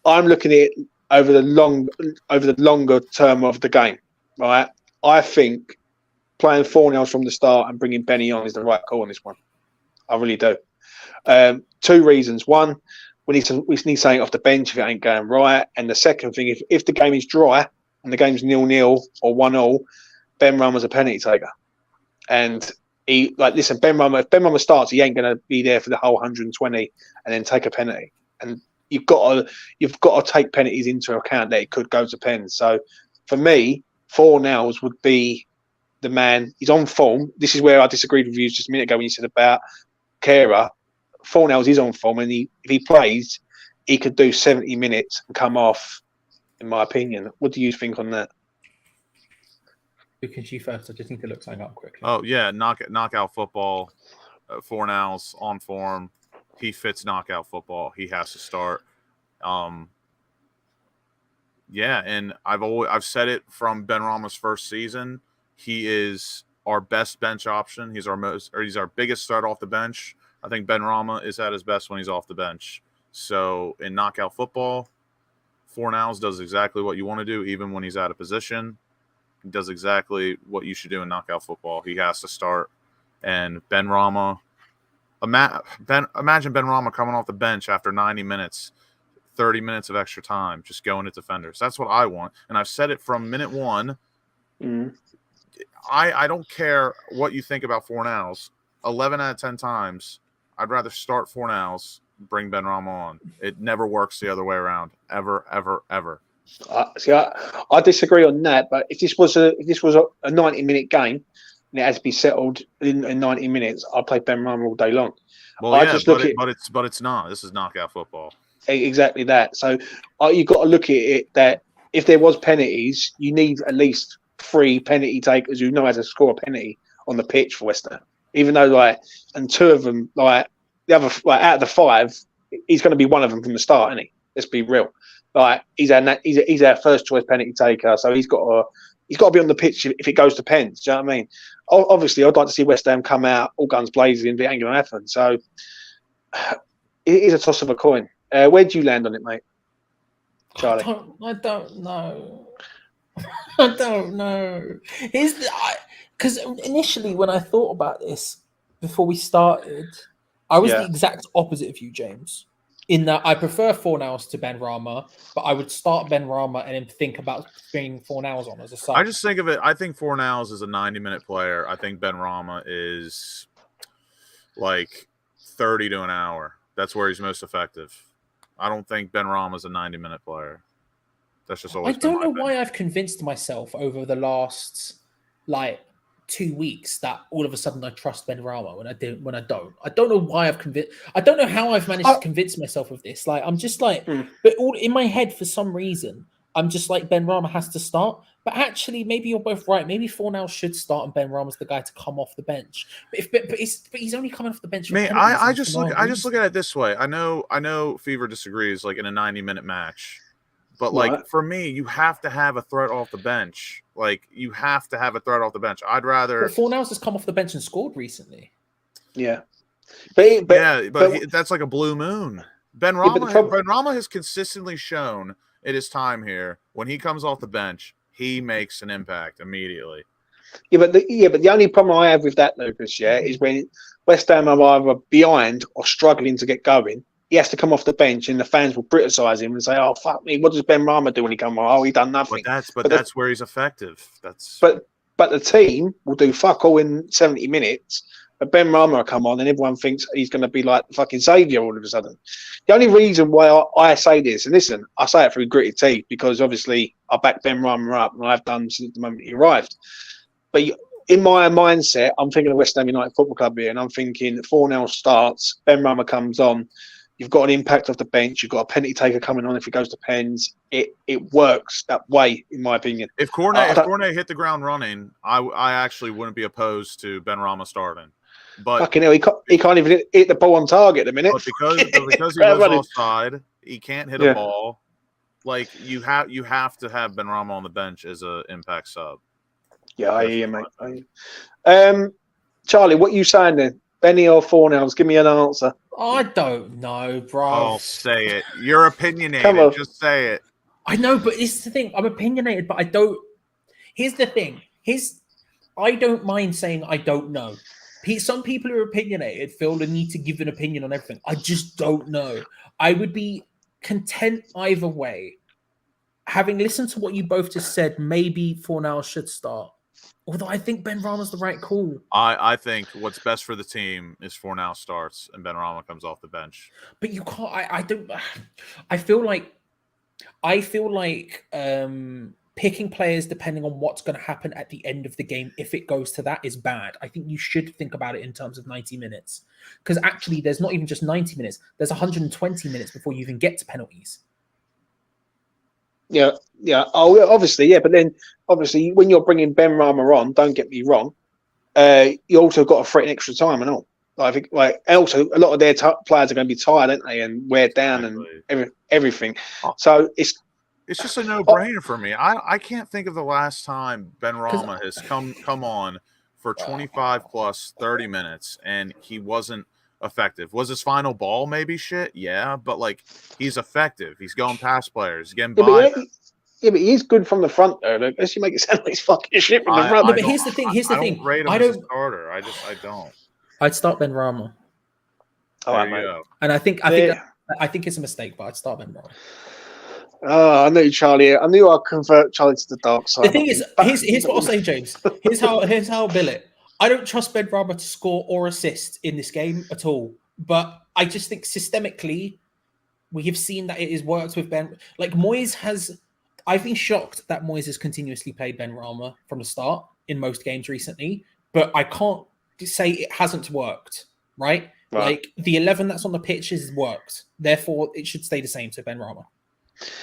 A: I'm looking at it over the longer term of the game, right? I think playing 4-0 from the start and bringing Benny on is the right call on this one. I really do. Two reasons. One, we need something off the bench if it ain't going right. And the second thing, if the game is dry and the game's 0-0 or 1-0, Ben Rama's a penalty taker. And if Ben Rama starts, he ain't going to be there for the whole 120 and then take a penalty. And you've got to take penalties into account that it could go to pens. So for me, 4-0 would be the man. He's on form. This is where I disagreed with you just a minute ago when you said about Kehrer. 4-0 is on form, and if he plays, he could do 70 minutes and come off, in my opinion. What do you think on that?
B: Who can you first? I just need to look something up quickly.
C: Oh, yeah, knockout football, 4-0 on form. He fits knockout football. He has to start. Yeah, and I've said it from Ben Rama's first season. He is our best bench option. He's our biggest start off the bench. I think Ben Rama is at his best when he's off the bench. So in knockout football, 4-0 does exactly what you want to do, even when he's out of position. He does exactly what you should do in knockout football. He has to start. And Ben Rama, imagine Ben Rama coming off the bench after 90 minutes, 30 minutes of extra time, just going to defenders. That's what I want. And I've said it from minute one. I don't care what you think about 4-0. 11 out of 10 times, I'd rather start 4-0, bring Ben Rama on. It never works the other way around, ever, ever, ever.
A: I disagree on that. But if this was a 90-minute game and it has to be settled in 90 minutes, I'll play Ben Rama all day long.
C: Well, but it's not. This is knockout football.
A: Exactly that. So you've got to look at it that if there was penalties, you need at least 3 penalty takers who know how to score a penalty on the pitch for West Ham. Even though, and 2 of them, the other, out of the 5, he's going to be one of them from the start, isn't he? Let's be real. He's our first choice penalty taker, so he's got to be on the pitch if it goes to pens. Do you know what I mean? Obviously, I'd like to see West Ham come out all guns blazing, but it ain't going to happen. So it is a toss of a coin. Where do you land on it, mate, Charlie?
B: I don't know. I don't know. Because initially, when I thought about this before we started, I was the exact opposite of you, James. In that I prefer 4-0 to Ben Rama, but I would start Ben Rama and then think about bringing 4-0 on as a sub.
C: I just think of it. I think 4-0 is a 90-minute player. I think Ben Rama is like 30 to an hour. That's where he's most effective. I don't think Ben Rama is a 90-minute player. That's just always.
B: I don't know why I've convinced myself over the last 2 weeks that all of a sudden I trust Benrahma when I don't. I don't know why I don't know how I've managed to convince myself of this. Like I'm just like, but all in my head for some reason, I'm just like Benrahma has to start. But actually, maybe you're both right. Maybe Fornals should start and Benrahma's the guy to come off the bench. But he's only coming off the bench.
C: Man, I just look at it this way. I know Fever disagrees, like in a 90-minute match. But, like, for me, you have to have a threat off the bench. Like, you have to have a threat off the bench. I'd rather...
B: But Fornals has come off the bench and scored recently.
A: Yeah.
C: But that's like a blue moon. Benrahma has consistently shown in his time here, when he comes off the bench, he makes an impact immediately.
A: But the only problem I have with that, Lucas, is when West Ham are either behind or struggling to get going, he has to come off the bench, and the fans will criticise him and say, "Oh, fuck me! What does Benrahma do when he comes on? Oh, he done nothing."
C: But that's where he's effective.
A: But the team will do fuck all in 70 minutes. But Benrahma will come on, and everyone thinks he's going to be like the fucking saviour all of a sudden. The only reason why I say this, and listen, I say it through gritted teeth because obviously I backed Benrahma up, and I've done since the moment he arrived. But in my mindset, I'm thinking of West Ham United Football Club here, and I'm thinking 4-0 starts, Benrahma comes on. You've got an impact off the bench. You've got a penalty taker coming on if it goes to pens. It works that way, in my opinion.
C: If Cornet hit the ground running, I actually wouldn't be opposed to Benrahma starting. But
A: fucking hell, he can't even hit the ball on target at the minute.
C: But because he was offside, he can't hit a ball. Like you have to have Benrahma on the bench as an impact sub.
A: Yeah, I hear you, mate. Charlie, what are you saying then? Benny or Fornals? Give me an answer.
B: I don't know, bro.
C: Oh, say it. You're opinionated. Just say it.
B: I know, but it's the thing. I'm opinionated, but I don't. Here's the thing. I don't mind saying I don't know. Some people who are opinionated feel the need to give an opinion on everything. I just don't know. I would be content either way. Having listened to what you both just said, maybe Fornals should start. Although I think Benrahma's the right call. I
C: think what's best for the team is Fornals starts and Benrahma comes off the bench.
B: But you can't. I don't. I feel like picking players depending on what's going to happen at the end of the game, if it goes to that, is bad. I think you should think about it in terms of 90 minutes. Because actually, there's not even just 90 minutes. There's 120 minutes before you even get to penalties.
A: Yeah. Oh, obviously, yeah. But then, obviously, when you're bringing Benrahma on, don't get me wrong, you also got to threaten extra time and all. I think, also, a lot of their players are going to be tired, aren't they, and wear down and everything. So it's
C: just a no-brainer for me. I can't think of the last time Benrahma has come on for 25 plus 30 minutes and he wasn't effective. Was his final ball maybe shit? Yeah, but he's effective. He's going past players, getting by.
A: Yeah, but he's good from the front though. Unless you make it sound like he's fucking shit from the front.
B: No, but here's the thing. I don't
C: rate him as a starter. I don't.
B: I'd start Benrahma.
A: All right, mate.
B: And I think it's a mistake, but I'd start Benrahma.
A: Oh, I knew Charlie. I knew I'd convert Charlie to the dark side.
B: The thing is, here's what I'll say, James. Here's how I'll bill it. I don't trust Benrahma to score or assist in this game at all. But I just think systemically, we have seen that it has worked with Ben. Moyes has. I've been shocked that Moyes has continuously played Benrahma from the start in most games recently. But I can't say it hasn't worked. Right? The 11 that's on the pitch has worked. Therefore, it should stay the same to Benrahma.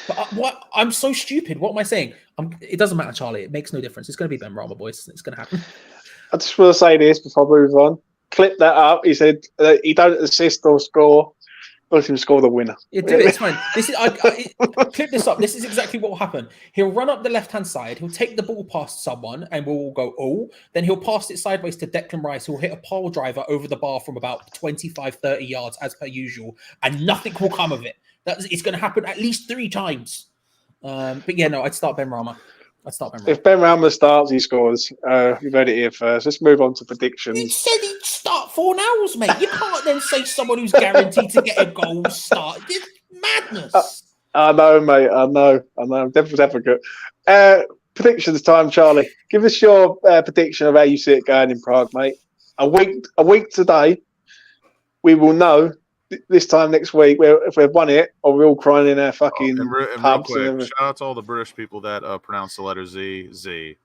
B: But I'm so stupid. What am I saying? It doesn't matter, Charlie. It makes no difference. It's going to be Benrahma, boys. It's going to happen.
A: I just want to say this before I move on. Clip that up. He said he don't assist or score. Let him score the winner.
B: Yeah, do it. It's fine. This is clip this up. This is exactly what will happen. He'll run up the left-hand side. He'll take the ball past someone, and we'll all go, oh. Then he'll pass it sideways to Declan Rice, who'll hit a pole driver over the bar from about 25, 30 yards, as per usual, and nothing will come of it. It's going to happen at least 3 times. But yeah, no, I'd start Benrahma.
A: If Benrahma starts, he scores. You've heard it here first. Let's move on to predictions.
B: You said he'd start Fornals, mate. You can't then say someone who's guaranteed to get a goal start. It's madness.
A: I know, mate. I know. I'm devil's advocate. Predictions time, Charlie. Give us your prediction of how you see it going in Prague, mate. A week today, we will know. This time next week, if we've won it, or we're all crying in our fucking pubs.
C: Real quick, shout out to all the British people that pronounce the letter Z.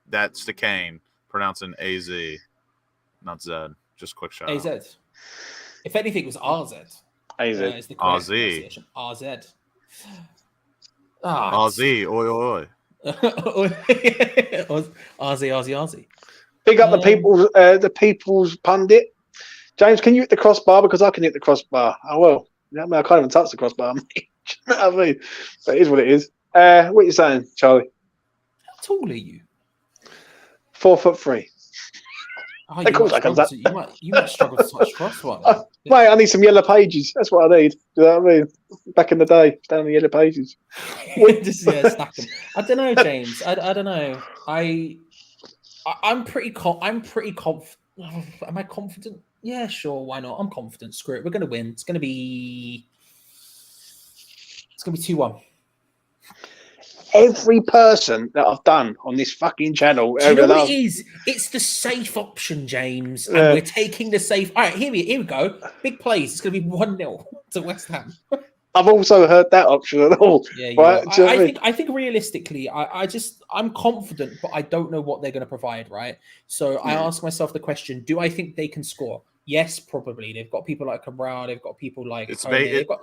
C: That's the Kane. pronouncing AZ, not Z. Just quick shout out.
B: AZ. If anything, it was RZ.
A: AZ.
B: Is the correct
C: RZ.
B: pronunciation. RZ.
C: RZ. Oi, oi, oi.
B: RZ.
A: Big up the people's pundit. James, can you hit the crossbar? Because I can hit the crossbar. Oh, well. I can't even touch the crossbar. Mate. Do you know what I mean? But it is what it is. What are you saying, Charlie?
B: How tall are you?
A: 4'3".
B: Oh,
A: Of course I can touch.
B: You might struggle to touch crossbar.
A: Mate, I need some yellow pages. That's what I need. Do you know what I mean? Back in the day, down the yellow pages.
B: Just stack them. I don't know, James. I don't know. I'm pretty confident. Am I confident? Yeah, sure. Why not? I'm confident. Screw it. We're going to win. It's going to be 2-1.
A: Every person that I've done on this fucking channel.
B: Do you know what it is? It's the safe option, James. And we're taking the safe. All right, here we go. Big plays. It's going to be 1-0 to West Ham.
A: I've also heard that option at all.
B: Yeah,
A: right?
B: I think realistically, I'm confident, but I don't know what they're going to provide, right? So I ask myself the question: do I think they can score? Yes, probably. They've got people like Cabral. They've got people like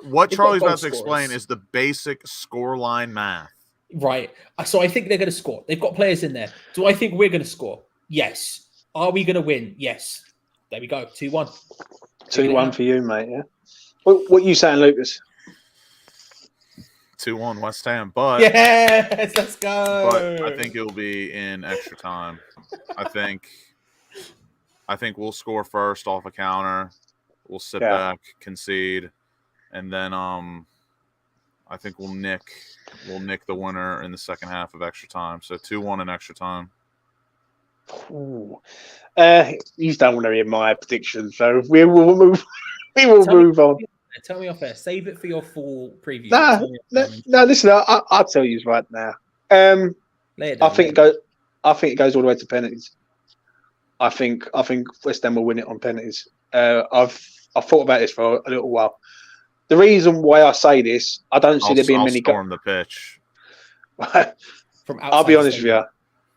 C: what Charlie's about to explain is the basic scoreline math.
B: Right. So I think they're going to score. They've got players in there. Do I think we're going to score? Yes. Are we going to win? Yes. There we go. 2-1.
A: 2-1 for you, mate. Yeah. What are you saying, Lucas?
C: 2-1 West Ham, but
B: yes, let's go.
C: But I think it'll be in extra time. I think we'll score first off a counter. We'll sit back, concede, and then I think we'll nick the winner in the second half of extra time. So 2-1 in extra time.
A: Ooh. You don't want to hear my prediction, so we will move. We will move on.
B: Tell me off air. Save it for your full preview.
A: No. Listen, I'll tell you right now. I think it goes all the way to penalties. I think West Ham will win it on penalties. I've thought about this for a little while. The reason why I say this, I don't see there being many.
C: Storm the pitch.
A: I'll be honest with you,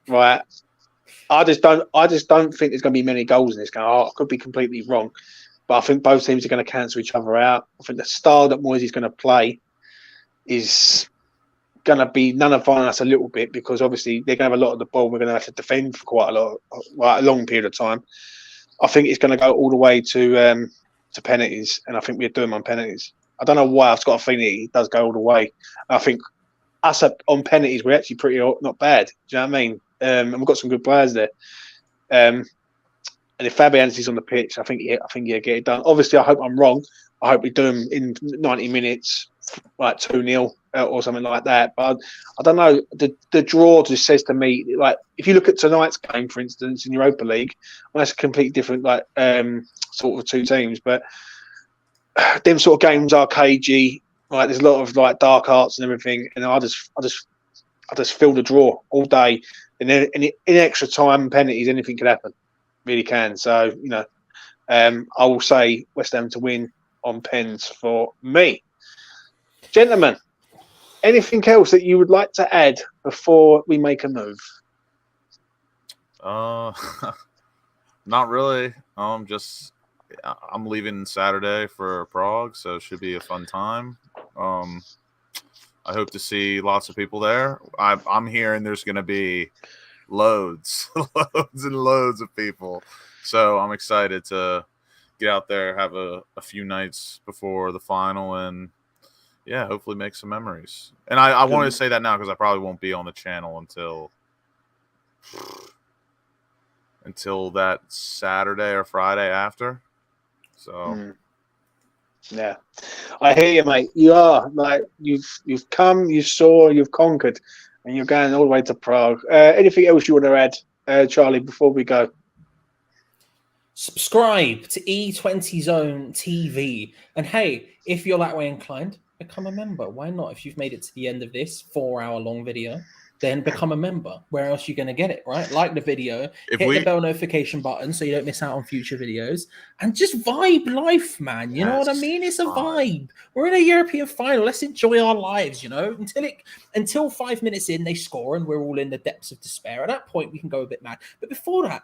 A: right? I just don't think there's going to be many goals in this game. I could be completely wrong. But I think both teams are going to cancel each other out. I think the style that Moyes is going to play is going to be nullifying us a little bit because obviously they're going to have a lot of the ball. We're going to have to defend for quite a long period of time. I think it's going to go all the way to penalties, and I think we're doing them on penalties. I don't know why. I've got a feeling it does go all the way. I think us on penalties, we're actually pretty not bad. Do you know what I mean? And we've got some good players there. And if Fabianski's on the pitch, I think he'll get it done. Obviously, I hope I'm wrong. I hope we do him in 90 minutes, like 2-0 or something like that. But I don't know. The draw just says to me, like, if you look at tonight's game, for instance, in Europa League, well, that's a completely different, sort of two teams. But them sort of games are cagey. Like, there's a lot of like dark arts and everything, and I just feel the draw all day. And then in extra time, penalties, anything could happen. Really can. So, I will say West Ham to win on pens for me. Gentlemen, anything else that you would like to add before we make a move?
C: Not really. I'm leaving Saturday for Prague, so it should be a fun time. I hope to see lots of people there. I'm hearing there's going to be loads and loads of people, so I'm excited to get out there, have a few nights before the final, and hopefully make some memories. And I wanted to say that now because I probably won't be on the channel until that Saturday or Friday after. So
A: yeah, I hear you, mate. You are like you've come, you saw, you've conquered. And you're going all the way to Prague. Anything else you want to add, Charlie, before we go?
B: Subscribe to E20 Zone TV. And hey, if you're that way inclined, become a member. Why not? If you've made it to the end of this 4-hour-long video, then become a member. Where else are you going to get it, right? Like the video, hit the bell notification button so you don't miss out on future videos, and just vibe life, man. You know what I mean? It's a vibe. We're in a European final. Let's enjoy our lives, you know, until 5 minutes in, they score and we're all in the depths of despair. At that point, we can go a bit mad. But before that,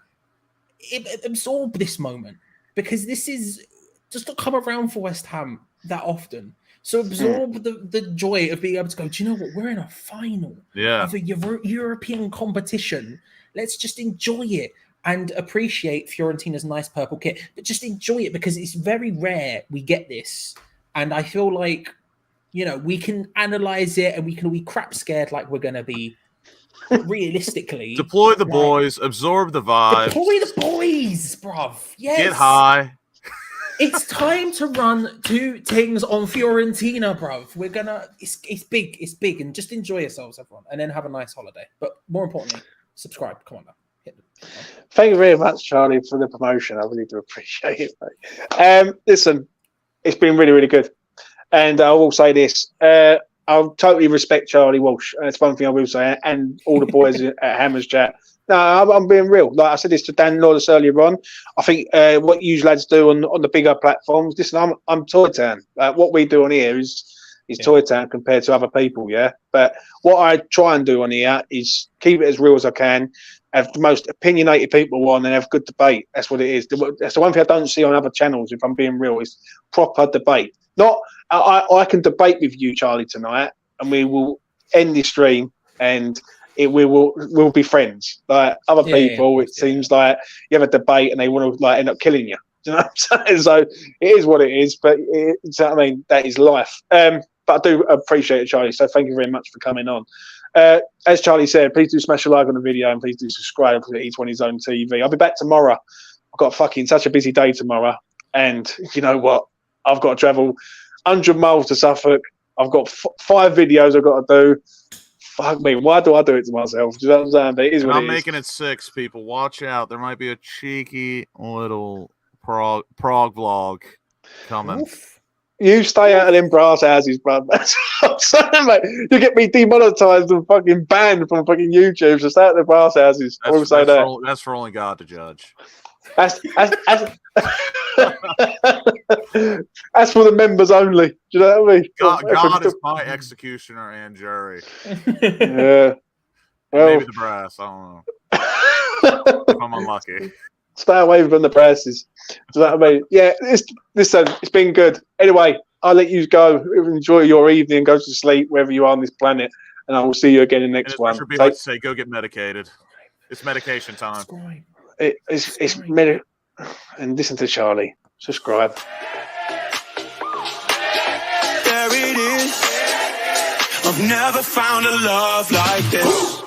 B: absorb this moment, because this is just not come around for West Ham that often. So absorb the joy of being able to go, do you know what? We're in a final of a European competition. Let's just enjoy it and appreciate Fiorentina's nice purple kit. But just enjoy it, because it's very rare we get this. And I feel like, you know, we can analyze it and we can be crap scared like we're going to be. Realistically.
C: Deploy the boys. Absorb the vibes.
B: Deploy the boys, bruv. Yes.
C: Get high.
B: It's time to run 2 things on Fiorentina, bruv. We're gonna. It's big. It's big, and just enjoy yourselves, everyone, and then have a nice holiday. But more importantly, subscribe. Come on now.
A: Thank you very much, Charlie, for the promotion. I really do appreciate it, mate. Listen, it's been really, really good, and I will say this: I'll totally respect Charlie Walsh. That's one thing I will say, and all the boys at Hammers Chat. No, I'm being real. Like I said this to Dan Lawless earlier on. I think what you lads do on the bigger platforms. Listen, I'm Toy Town. What we do on here is Toy Town compared to other people. Yeah, but what I try and do on here is keep it as real as I can. Have the most opinionated people on and have good debate. That's what it is. That's the one thing I don't see on other channels. If I'm being real, is proper debate. Not I can debate with you, Charlie, tonight, and we will end the stream and. We'll be friends. Like other people, it seems like you have a debate and they want to like end up killing you. Do you know what I'm saying? So it is what it is, but I mean that is life. But I do appreciate it, Charlie. So thank you very much for coming on. As Charlie said, please do smash a like on the video and please do subscribe to E20 Zone TV. I'll be back tomorrow. I've got such a busy day tomorrow, and you know what? I've got to travel 100 miles to Suffolk. I've got 5 videos I've got to do. Fuck me, why do I do it to myself? Do you know what I'm saying? But it is what
C: I'm
A: it is.
C: making it 6, people. Watch out. There might be a cheeky little Prague vlog coming.
B: Oof.
A: You stay out of them brass houses, bro. That's what I'm saying, mate. You get me demonetized and fucking banned from fucking YouTube, so stay out of the brass houses.
C: That's for only God to judge.
A: That's for the members only. Do you know what I mean?
C: God is my executioner and jury.
A: Yeah. Well,
C: maybe the brass. I don't know. If I'm unlucky.
A: Stay away from the brasses. Do you know what I mean? Yeah. It's been good. Anyway, I'll let you go. Enjoy your evening. Go to sleep wherever you are on this planet, and I will see you again in the next one.
C: People like to say, go get medicated. It's medication time.
A: It's and listen to Charlie. Subscribe.
D: There it is. I've never found a love like this.